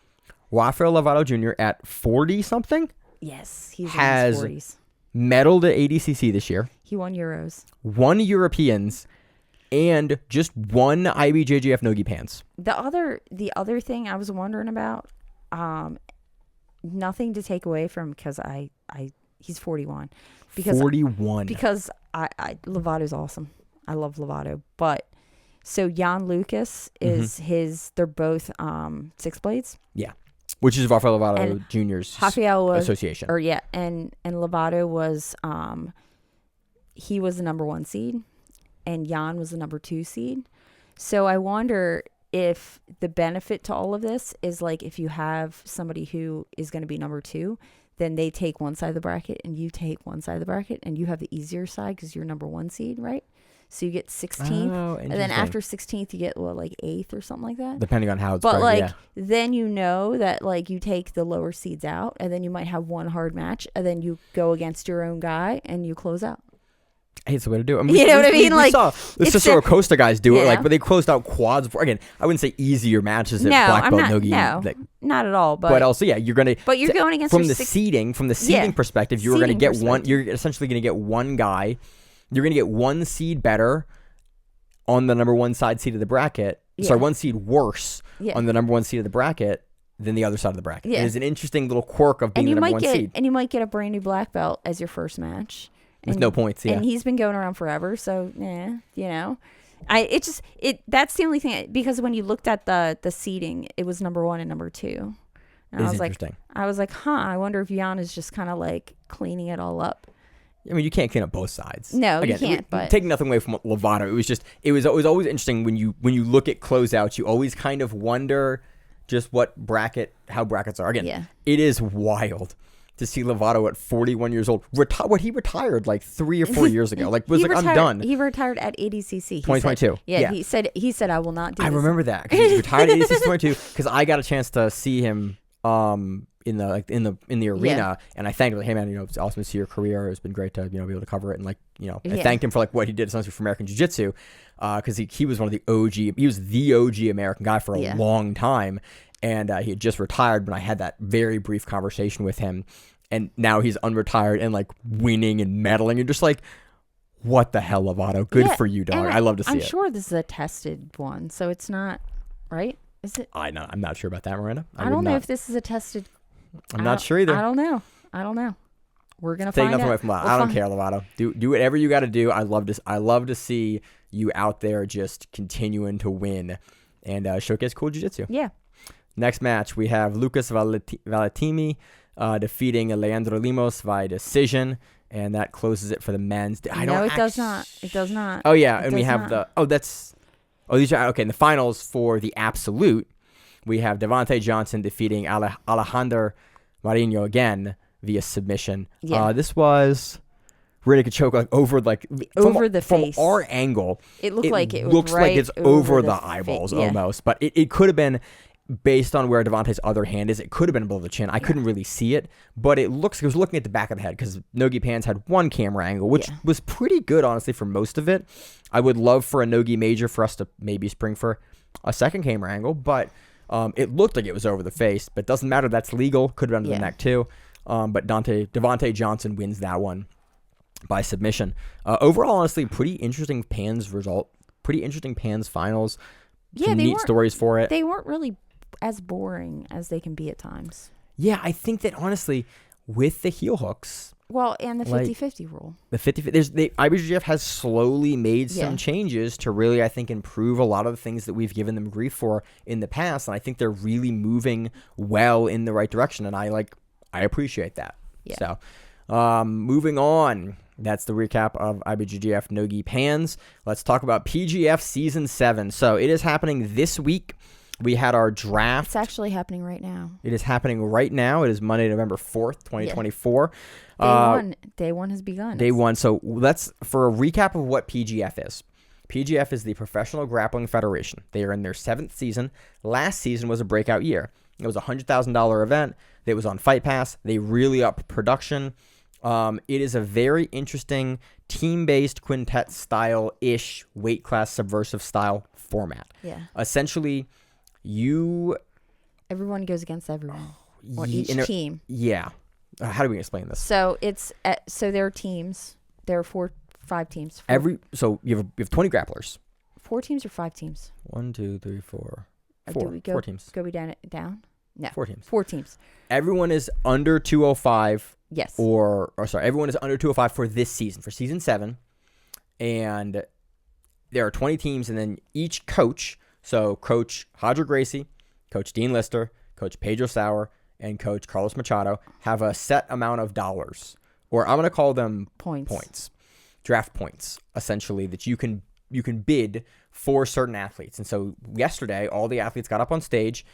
Rafael Lovato Jr. at 40 something. Yes, he's has in his 40s. Medaled at ADCC this year. He won Euros. Won Europeans, and just won IBJJF No-Gi Pans. The other thing I was wondering about, nothing to take away from because he's 41. Because 41. Because Lovato's awesome. I love Lovato, but. So Jan Lucas is they're both six blades. Yeah. Which is Rafael Lovato Jr.'s association. And Lovato was he was the number 1 seed and Jan was the number 2 seed. So I wonder if the benefit to all of this is like if you have somebody who is going to be number 2, then they take one side of the bracket and you take one side of the bracket and you have the easier side because you're number 1 seed, right? So you get 16th, and then after 16th, you get, like 8th or something like that? Depending on how it's But, then you know that, you take the lower seeds out, and then you might have one hard match, and then you go against your own guy, and you close out. It's the way to do it. You know what I mean? We saw the Cicero Costa guys do it, Yeah. but they closed out quads before. Again, I wouldn't say easier matches at black belt no-gi. No, not at all. But also, you're gonna. But you're going against from the seeding perspective. You're gonna get one. You're essentially gonna get one guy. You're gonna get one seed better on the number one seed of the bracket. Yeah. Sorry, one seed worse on the number one seed of the bracket than the other side of the bracket. Yeah. It is an interesting little quirk of being the number one seed. And you might get a brand new black belt as your first match. With no points, yeah. And he's been going around forever, so that's the only thing, because when you looked at the seeding, it was number 1 and number 2. And I was like, I wonder if Jan is just kind of like cleaning it all up. I mean, you can't clean up both sides. No, again, you can't. But taking nothing away from Lovato, it was always interesting when you look at closeouts. You always kind of wonder just how brackets are. Again, it is wild to see Lovato at 41 years old. He retired like 3 or 4 years ago. I'm done. He retired at ADCC. 2022. He said I will not do this. I remember that because he retired at ADCC 2022 because I got a chance to see him in the arena, and I thanked him. Hey man, it's awesome to see your career. It's been great to be able to cover it, and I thanked him for what he did essentially for American Jiu-Jitsu, because he was one of the OG. He was the OG American guy for a long time, and he had just retired when I had that very brief conversation with him, and now he's unretired and winning and medaling, and just what the hell, Lovato? Good for you, dog. I love to see it. I'm sure this is a tested one, so it's not right. Is it? I'm not sure about that, Miranda. I don't know if this is a tested. I'm not sure either. I don't know. We're gonna find out. Nothing away from that. I don't care, Lovato. Do whatever you got to do. I love to see you out there just continuing to win and showcase cool jiu-jitsu. Yeah. Next match, we have Lucas Valetimi defeating Leandro Limos via decision, and that closes it for the men's. It does not. It does not. Oh yeah, and we have these are okay. In the finals for the absolute, we have Devontae Johnson defeating Alejandro Marinho again via submission. Yeah. This was rear naked choke over the face. From our angle, it looked like it looks right like it's over the eyeballs almost, but it could have been. Based on where Devontae's other hand is, it could have been below the chin. I couldn't really see it, but I was looking at the back of the head because No-Gi Pans had one camera angle, which was pretty good, honestly, for most of it. I would love for a No-Gi major for us to maybe spring for a second camera angle, but it looked like it was over the face, but it doesn't matter. That's legal. Could have been under the neck too. But Devontae Johnson wins that one by submission. Overall, honestly, pretty interesting Pans result. Pretty interesting Pans finals. Some neat stories for it. They weren't really as boring as they can be at times. Yeah, I think that honestly, with the heel hooks, and the 50-50 rule, the IBJJF has slowly made some changes to really, I think, improve a lot of the things that we've given them grief for in the past, and I think they're really moving well in the right direction, and I appreciate that. Yeah. So, moving on. That's the recap of IBJJF No-Gi Pans. Let's talk about PGF Season 7. So it is happening this week. We had our draft. It's actually happening right now. It is happening right now. It is Monday, November 4th, 2024. Day one has begun. Day one. So let's, for a recap of what PGF is. PGF is the Professional Grappling Federation. They are in their 7th season. Last season was a breakout year. It was a $100,000 event. It was on Fight Pass. They really upped production. It is a very interesting team-based quintet style-ish weight class subversive style format. Yeah. Essentially, everyone goes against everyone. Or each team. Yeah. How do we explain this? So there are teams. There are 5 teams. So you have 20 grapplers. 4 teams or 5 teams? 1, 2, 3, 4. Four teams. Go we down? No. 4 teams. 4 teams. Everyone is under 205. Yes. Everyone is under 205 for this season, for season 7. And there are 20 teams, and then each coach, so Coach Hodger Gracie, Coach Dean Lister, Coach Pedro Sauer, and Coach Carlos Machado have a set amount of dollars, or I'm going to call them points, draft points, essentially, that you can bid for certain athletes. And so yesterday, all the athletes got up on stage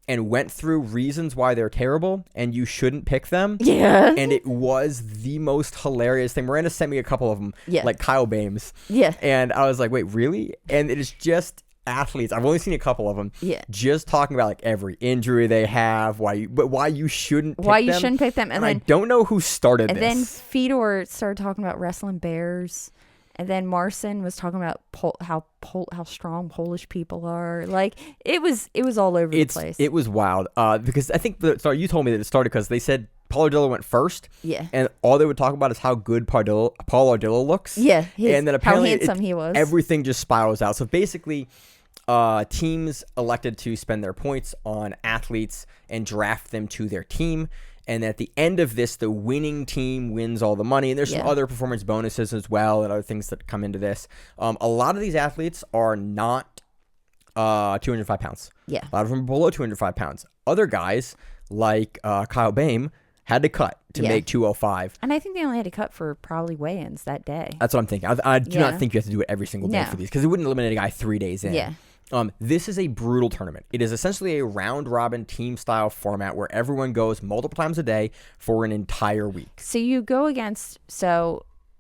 and went through reasons why they're terrible and you shouldn't pick them. Yeah. And it was the most hilarious thing. Miranda sent me a couple of them, like Kyle Bames. Yeah. And I was like, wait, really? And it is just, athletes. I've only seen a couple of them. Yeah. Just talking about like every injury they have, why you shouldn't pick why you them. shouldn't pick them, and then I don't know who started and this. then Fedor started talking about wrestling bears, and then Marcin was talking about how strong Polish people are. Like it was all over the place. It was wild. Because I think you told me that it started because they said Paul Ardillo went first. Yeah. And all they would talk about is how good Paul Ardillo looks. Yeah. And then apparently how handsome he was. Everything just spirals out. So basically, teams elected to spend their points on athletes and draft them to their team. And at the end of this, the winning team wins all the money. And there's some other performance bonuses as well and other things that come into this. A lot of these athletes are not 205 pounds. Yeah. A lot of them are below 205 pounds. Other guys, like Kyle Bame, had to cut to make 205. And I think they only had to cut for probably weigh-ins that day. That's what I'm thinking. I do not think you have to do it every single day for these because it wouldn't eliminate a guy 3 days in. Yeah. This is a brutal tournament. It is essentially a round-robin team-style format where everyone goes multiple times a day for an entire week. So you go against,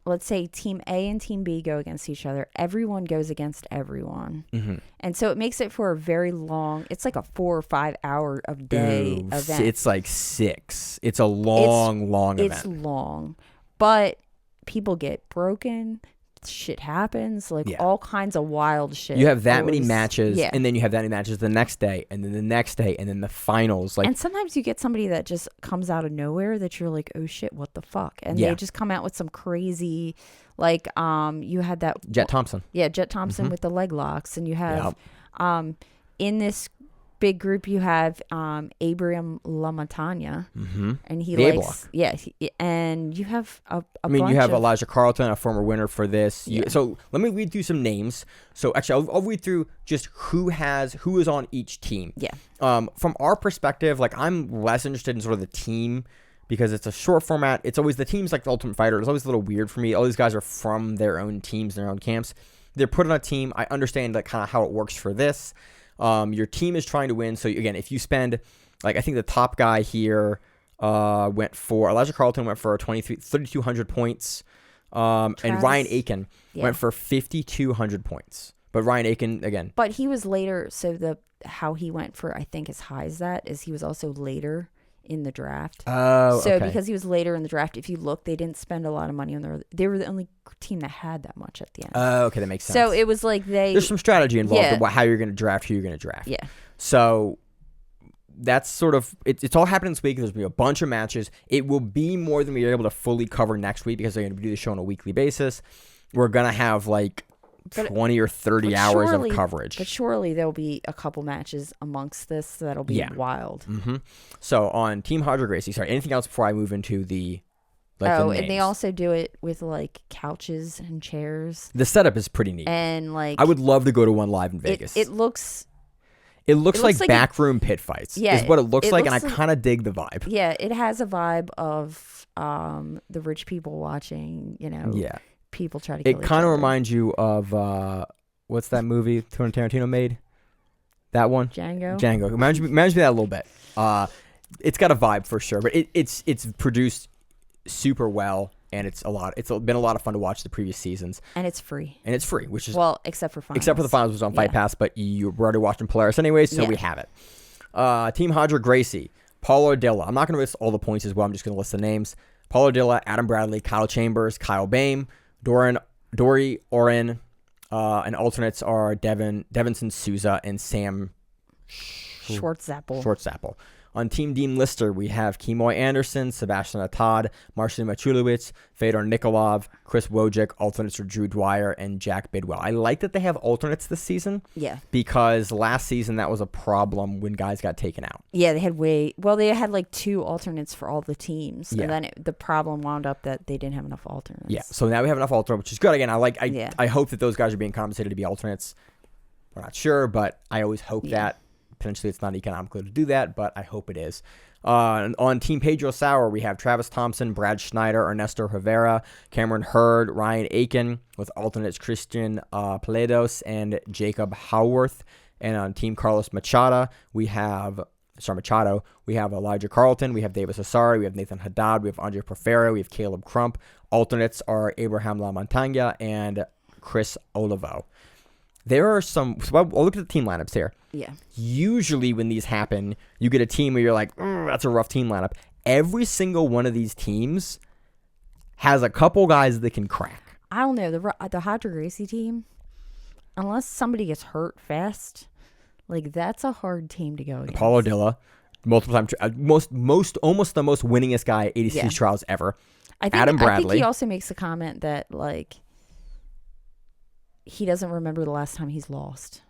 let's say Team A and Team B go against each other. Everyone goes against everyone. Mm-hmm. And so it makes it for a very long, it's like a 4 or 5 hour of day event. It's like 6. It's a long event. It's long. But people get broken. Shit happens, all kinds of wild shit. You have that many matches, and then you have that many matches the next day, and then the next day, and then the finals. And sometimes you get somebody that just comes out of nowhere that you're like, oh shit, what the fuck? And they just come out with some crazy, you had that Jet Thompson. Yeah, Jet Thompson with the leg locks, and you have in this big group you have Abraham LaMontagne, and he likes and you have a bunch you have of, Elijah Carlton, a former winner for this. So let me read through some names. So actually I'll read through just who is on each team. From our perspective, I'm less interested in sort of the team because it's a short format. It's always the teams like the Ultimate Fighter. It's always a little weird for me. All these guys are from their own teams, their own camps. They're put on a team. I understand kind of how it works for this. Your team is trying to win. So again, if you spend, I think the top guy here Elijah Carlton went for 3,200 points. And Ryan Aiken went for 5,200 points. But Ryan Aiken, again. But he was later, so how he went for, I think, as high as that is he was also later in the draft. Oh, so because he was later in the draft, if you look, they didn't spend a lot of money on they were the only team that had that much at the end. Oh, okay, that makes sense. So it was like there's some strategy involved in how you're going to draft, who you're going to draft. Yeah. So that's sort of it's all happening this week. There's going to be a bunch of matches. It will be more than we're able to fully cover next week because they're going to do the show on a weekly basis. We're going to have 20 or 30 hours of coverage. But surely there'll be a couple matches amongst this that'll be wild. Mm-hmm. So on Team Hodger Gracie, sorry, anything else before I move into the and they also do it with couches and chairs. The setup is pretty neat. And I would love to go to one live in Vegas. It looks like backroom pit fights. Yeah, is what it looks like, and I kind of dig the vibe. Yeah, it has a vibe of the rich people watching, people try to kill each other. It kind of reminds you of what's that movie Tarantino made? That one? Django. Reminds me of that a little bit. It's got a vibe for sure, but it's produced super well, and it's been a lot of fun to watch the previous seasons. And it's free, which is except for finals. Except for the finals was on Fight Pass, but you were already watching Polaris anyway, so we have it. Team Hodger Gracie, Paul Ardilla. I'm not going to list all the points as well. I'm just going to list the names. Paul Ardilla, Adam Bradley, Kyle Chambers, Kyle Bame, Dory Oren, and alternates are Devinson Souza and Sam Schwartzappel. On Team Dean Lister, we have Kimoy Anderson, Sebastian Atad, Marcin Machulowicz, Fedor Nikolov, Chris Wojcik, alternates are Drew Dwyer, and Jack Bidwell. I like that they have alternates this season. Yeah. Because last season that was a problem when guys got taken out. Yeah, they had they had 2 alternates for all the teams. Yeah. And then the problem wound up that they didn't have enough alternates. Yeah, so now we have enough alternates, which is good. Again, I hope that those guys are being compensated to be alternates. We're not sure, but I always hope that. Potentially it's not economical to do that, but I hope it is. On Team Pedro Sauer, we have Travis Thompson, Brad Schneider, Ernesto Rivera, Cameron Hurd, Ryan Aiken, with alternates Christian Paledos and Jacob Howarth. And on Team Carlos Machado, we have Elijah Carlton, we have Davis Asari, we have Nathan Haddad, we have Andre Porfero, we have Caleb Crump. Alternates are Abraham LaMontagne and Chris Olivo. there are some. So I'll look at the team lineups here. Yeah. Usually when these happen, you get a team where you're like, that's a rough team lineup. Every single one of these teams has a couple guys that can crack. I don't know. The Hodger Gracie team, unless somebody gets hurt fast, like that's a hard team to go against. Paulo Dilla, multiple time, almost the most winningest guy at ADCC trials ever. Adam Bradley. I think he also makes a comment that like he doesn't remember the last time he's lost.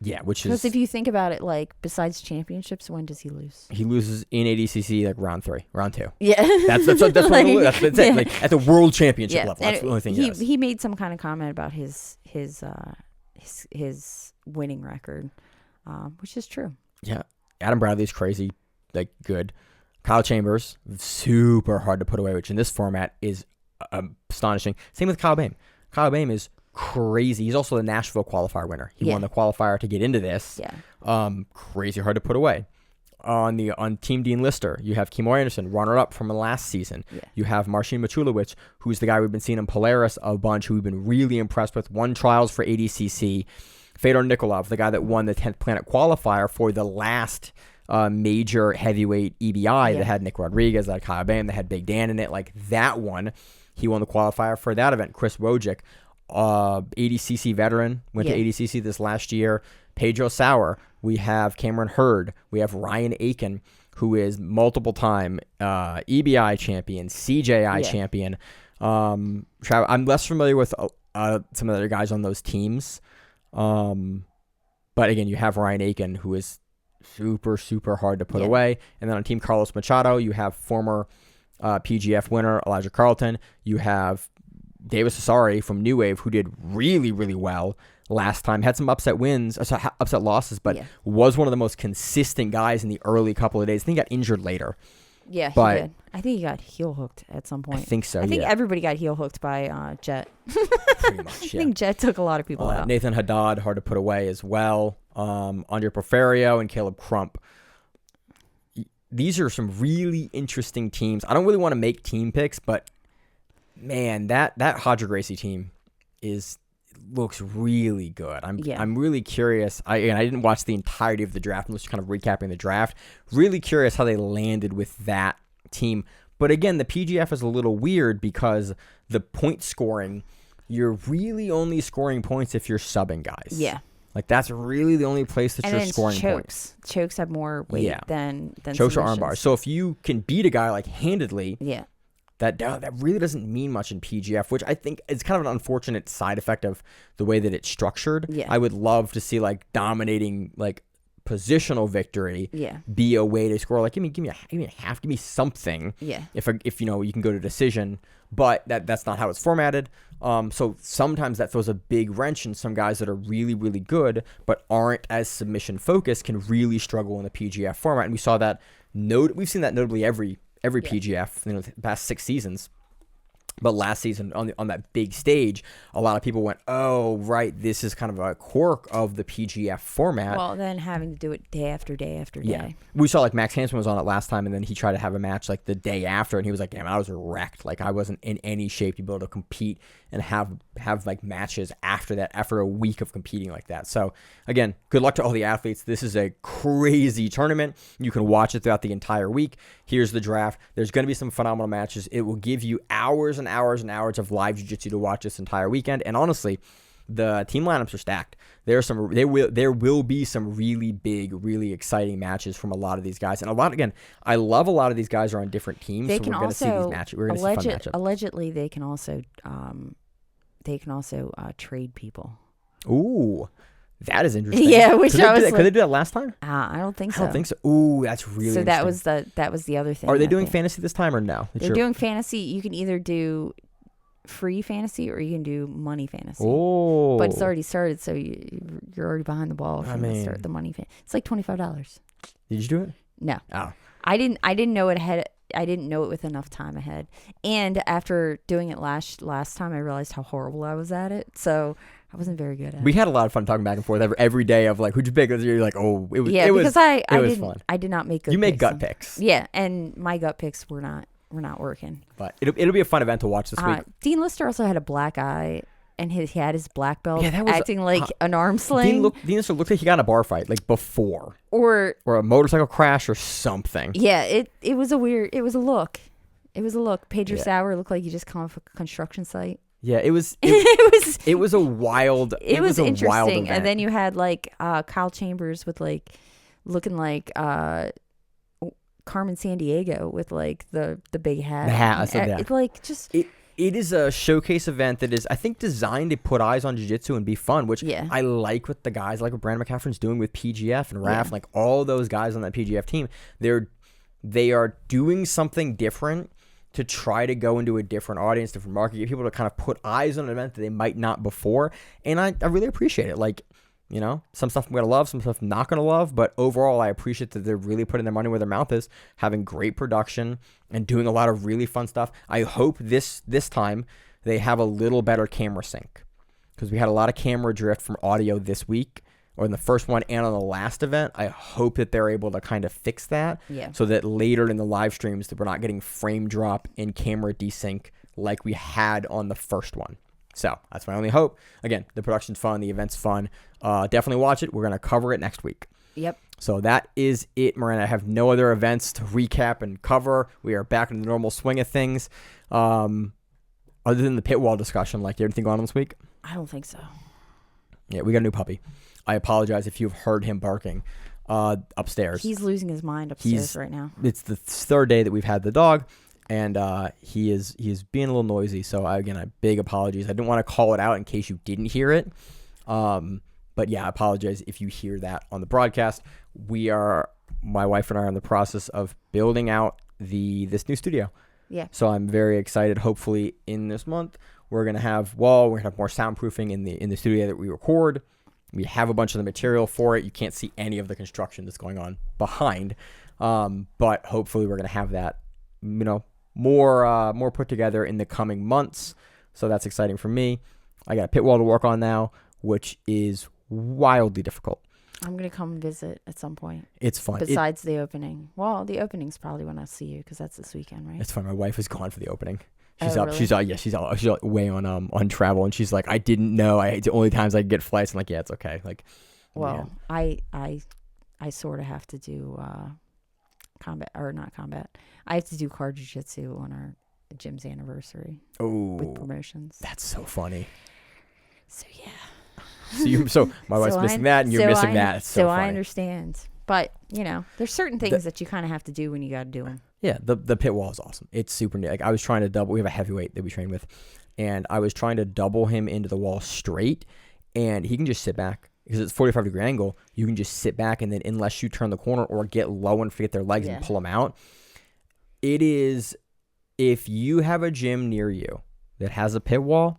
Yeah, which is because if you think about it, like besides championships, when does he lose? He loses in ADCC like round 2. Yeah, that's what that's it. Like at the world championship level, that's the only thing he made some kind of comment about his winning record, which is true. Yeah, Adam Bradley's crazy, like good. Kyle Chambers, super hard to put away, which in this format is astonishing. Same with Kyle Bame. Kyle Bame is crazy. He's also the Nashville qualifier winner. He won the qualifier to get into this. Yeah. Crazy hard to put away. On Team Dean Lister, you have Kimmo Anderson, runner-up from last season. Yeah. You have Marcin Maculowicz, who's the guy we've been seeing in Polaris a bunch, who we've been really impressed with. Won trials for ADCC. Fedor Nikolov, the guy that won the 10th Planet qualifier for the last major heavyweight EBI that had Nick Rodriguez, that had Kyle Bame, that had Big Dan in it. Like that one, he won the qualifier for that event. Chris Wojcik, ADCC veteran, went to ADCC this last year. Pedro Sauer. We have Cameron Hurd. We have Ryan Aiken, who is multiple-time EBI champion, CJI champion. I'm less familiar with some of the other guys on those teams. But again, you have Ryan Aiken, who is super, super hard to put away. And then on Team Carlos Machado, you have former PGF winner Elijah Carlton. You have Davis Asari from New Wave, who did really, really well last time. Had some upset losses, but was one of the most consistent guys in the early couple of days. I think he got injured later. Yeah, but he did. I think he got heel hooked at some point. I think so. I think everybody got heel hooked by Jet. Pretty much. I think Jet took a lot of people out. Nathan Haddad, hard to put away as well. Andre Porfirio and Caleb Crump. These are some really interesting teams. I don't really want to make team picks, but man, that Hodger Gracie team looks really good. I'm really curious. I didn't watch the entirety of the draft. I'm just kind of recapping the draft. Really curious how they landed with that team. But again, the PGF is a little weird because the point scoring, you're really only scoring points if you're subbing guys. Yeah. Like that's really the only place that you're scoring points. Chokes have more weight than chokes or arm bars. So if you can beat a guy like handedly, that really doesn't mean much in PGF, which I think is kind of an unfortunate side effect of the way that it's structured. Yeah. I would love to see like dominating like positional victory be a way to score. Like give me a half, give me something. Yeah. If you can go to decision, but that's not how it's formatted. So sometimes that throws a big wrench in some guys that are really, really good but aren't as submission focused can really struggle in the PGF format. And we saw that we've seen that notably every PGF, the past 6 seasons. But last season on that big stage, a lot of people went, oh, right, this is kind of a quirk of the PGF format. Well, then having to do it day after day after day. Yeah. We saw like Max Hansen was on it last time, and then he tried to have a match like the day after, and he was like, damn, I was wrecked. Like I wasn't in any shape to be able to compete and have like matches after that, after a week of competing like that. So again, good luck to all the athletes. This is a crazy tournament. You can watch it throughout the entire week. Here's the draft. There's going to be some phenomenal matches. It will give you hours and hours and hours of live jiu-jitsu to watch this entire weekend. And honestly, the team lineups are stacked. There will be some really big, really exciting matches from a lot of these guys. And I love a lot of these guys are on different teams. They so can we're going to see these matches. We're going to see fun matchups. Allegedly, they can also trade people. Ooh, that is interesting. Yeah, could they do that last time? I don't think so. I don't think so. Ooh, that's really so. That was the other thing. Are they doing fantasy this time or no? They're doing fantasy. You can either do free fantasy or you can do money fantasy. Oh, but it's already started, so you're already behind the ball if you want to start the money fan. It's like $25. Did you do it? No. Oh, I didn't know it ahead. I didn't know it with enough time ahead. And after doing it last time, I realized how horrible I was at it. So I wasn't very good at it. We had a lot of fun talking back and forth every day of like, who'd you pick? You're like, oh, it was. Yeah, because I was fun. I did not make good. You made picks gut picks. Yeah, and my gut picks were not working. But it'll be a fun event to watch this week. Dean Lister also had a black eye, and he had his black belt that was, acting like an arm sling. Dean looked like he got in a bar fight like before, or a motorcycle crash or something. Yeah, it was a look. It was a look. Pedro Sauer looked like he just come off a construction site. Yeah, it was. It was a wild. It was interesting. Wild event. And then you had like Kyle Chambers with like looking like Carmen Sandiego with like the big hat. The hat. I said that. It's like just. It is a showcase event that is, I think, designed to put eyes on jiu-jitsu and be fun, which I like what the guys like what Brandon McCaffrey's doing with PGF and RAF, like all those guys on that PGF team. They are doing something different to try to go into a different audience, different market, get people to kind of put eyes on an event that they might not before. And I really appreciate it. Like, you know, some stuff I'm going to love, some stuff I'm not going to love. But overall, I appreciate that they're really putting their money where their mouth is, having great production and doing a lot of really fun stuff. I hope this time they have a little better camera sync, because we had a lot of camera drift from audio this week, or in the first one and on the last event. I hope that they're able to kind of fix that so that later in the live streams that we're not getting frame drop and camera desync like we had on the first one. So that's my only hope. Again, the production's fun. The event's fun. Definitely watch it. We're going to cover it next week. Yep. So that is it, Miranda. I have no other events to recap and cover. We are back in the normal swing of things. Other than the pit wall discussion, like, anything going on this week? I don't think so. Yeah, we got a new puppy. I apologize if you've heard him barking upstairs. He's losing his mind upstairs right now. It's the third day that we've had the dog, and he is being a little noisy. So I big apologies. I didn't want to call it out in case you didn't hear it. But yeah, I apologize if you hear that on the broadcast. My wife and I are in the process of building out this new studio. Yeah. So I'm very excited. Hopefully in this month we're gonna have more soundproofing in the studio that we record. We have a bunch of the material for it. You can't see any of the construction that's going on behind, but hopefully we're gonna have that, more put together in the coming months. So that's exciting for me. I got a pit wall to work on now, which is wildly difficult. I'm going to come visit at some point. It's fun. Besides the opening. Well, the opening's probably when I see you, because that's this weekend, right? It's fun. My wife is gone for the opening. She's up. Really? She's away on travel, and she's like, I didn't know. It's the only times I get flights. I'm like, yeah, it's okay. Like, well, yeah. I sort of have to do not combat. I have to do card jiu-jitsu on our gym's anniversary. Oh, with promotions. That's so funny. So yeah. So my wife's missing that, and you're missing that. It's so funny. I understand, but there's certain things that you kind of have to do when you got to do them. Yeah, the pit wall is awesome. It's super neat. Like, I was trying to double. We have a heavyweight that we train with, and I was trying to double him into the wall straight, and he can just sit back because it's 45-degree angle. You can just sit back, and then unless you turn the corner or get low and forget their legs and pull them out, it is. If you have a gym near you that has a pit wall,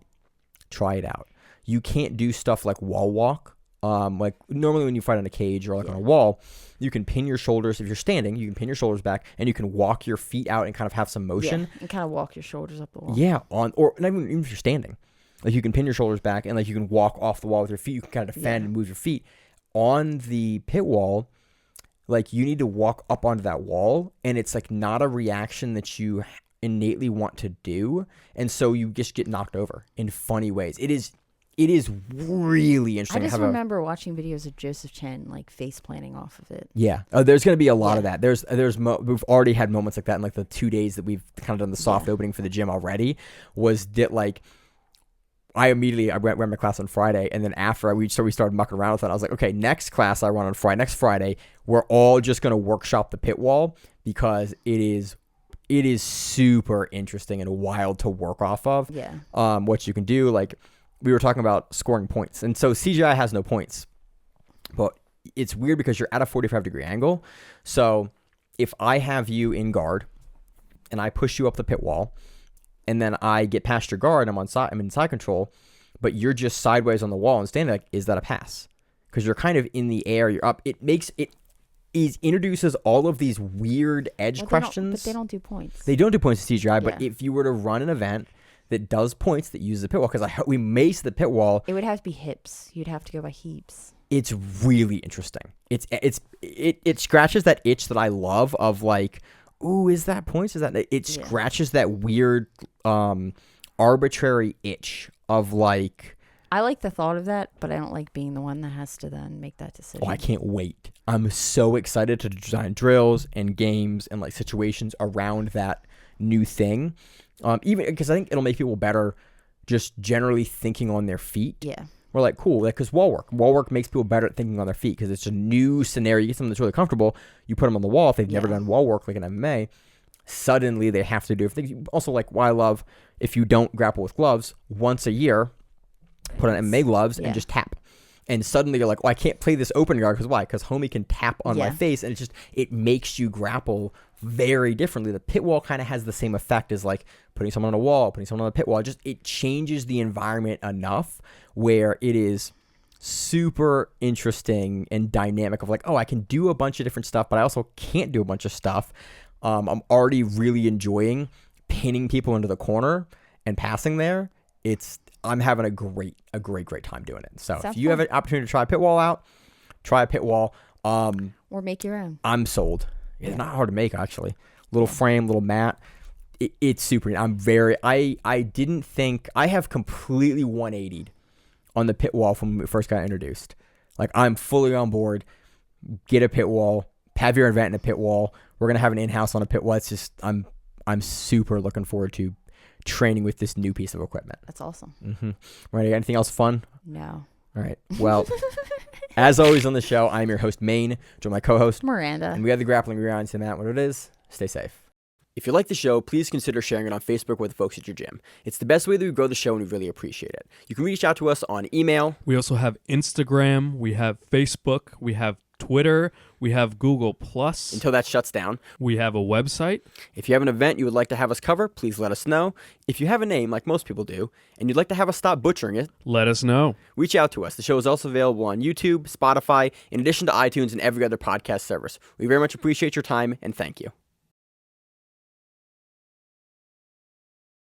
try it out. You can't do stuff like wall walk. Like normally when you fight on a cage or like on a wall, you can pin your shoulders. If you're standing, you can pin your shoulders back and you can walk your feet out and kind of have some motion. Yeah, and kind of walk your shoulders up the wall. Yeah, or not even if you're standing. Like, you can pin your shoulders back and like you can walk off the wall with your feet. You can kind of defend and move your feet. On the pit wall, like, you need to walk up onto that wall, and it's like not a reaction that you innately want to do, and so you just get knocked over in funny ways. It is really interesting. I just remember watching videos of Joseph Chen like face planting off of it. Yeah, there's going to be a lot of that. We've already had moments like that in like the 2 days that we've kind of done the soft opening for the gym already. Was that like I went my class on Friday, and then after we started mucking around with it, I was like, okay, next class I run on Friday. Next Friday, we're all just going to workshop the pit wall, because it is super interesting and wild to work off of. Yeah. What you can do, like, we were talking about scoring points. And so CGI has no points. But it's weird because you're at a 45-degree angle. So if I have you in guard and I push you up the pit wall, and then I get past your guard, I'm in side control, but you're just sideways on the wall and standing, like, is that a pass? Because you're kind of in the air, you're up. It introduces all of these weird edge questions. But they don't do points. They don't do points to CGI, but if you were to run an event that does points that uses the pit wall, because we mace the pit wall. It would have to be hips. You'd have to go by heaps. It's really interesting. It scratches that itch that I love of like, ooh, is that points? Is that it scratches that weird arbitrary itch of like. I like the thought of that, but I don't like being the one that has to then make that decision. Oh, I can't wait. I'm so excited to design drills and games and like situations around that new thing. Even because I think it'll make people better just generally thinking on their feet. Yeah. We're like, cool, because wall work makes people better at thinking on their feet because it's a new scenario. You get something that's really comfortable, you put them on the wall. If they've never done wall work like in MMA, suddenly they have to do things. Also, like, why I love if you don't grapple with gloves once a year, put on MMA gloves and just tap. And suddenly you're like, oh, I can't play this open guard because why? Because homie can tap on my face, and it makes you grapple very differently. The pit wall kind of has the same effect as like putting someone on a wall, putting someone on a pit wall. It changes the environment enough where it is super interesting and dynamic of like, oh, I can do a bunch of different stuff, but I also can't do a bunch of stuff. I'm already really enjoying pinning people into the corner and passing there. I'm having a great time doing it. So if you have an opportunity to try a pit wall out, try a pit wall. Or make your own. I'm sold. It's not hard to make, actually. Little frame, little mat. It's super. I didn't think, I have completely 180'd on the pit wall from when we first got introduced. Like, I'm fully on board. Get a pit wall. Have your event in a pit wall. We're going to have an in-house on a pit wall. It's just, I'm super looking forward to training with this new piece of equipment. That's awesome. Mm-hmm. Ready? Anything else fun? No. All right. Well, as always on the show, I'm your host, Maine, joined my co-host, Miranda. And we have the Grappling Rewind. So, Matt, what it is, stay safe. If you like the show, please consider sharing it on Facebook with the folks at your gym. It's the best way that we grow the show, and we really appreciate it. You can reach out to us on email. We also have Instagram. We have Facebook. We have Twitter. We have Google+. Until that shuts down. We have a website. If you have an event you would like to have us cover, please let us know. If you have a name, like most people do, and you'd like to have us stop butchering it, let us know. Reach out to us. The show is also available on YouTube, Spotify, in addition to iTunes and every other podcast service. We very much appreciate your time, and thank you.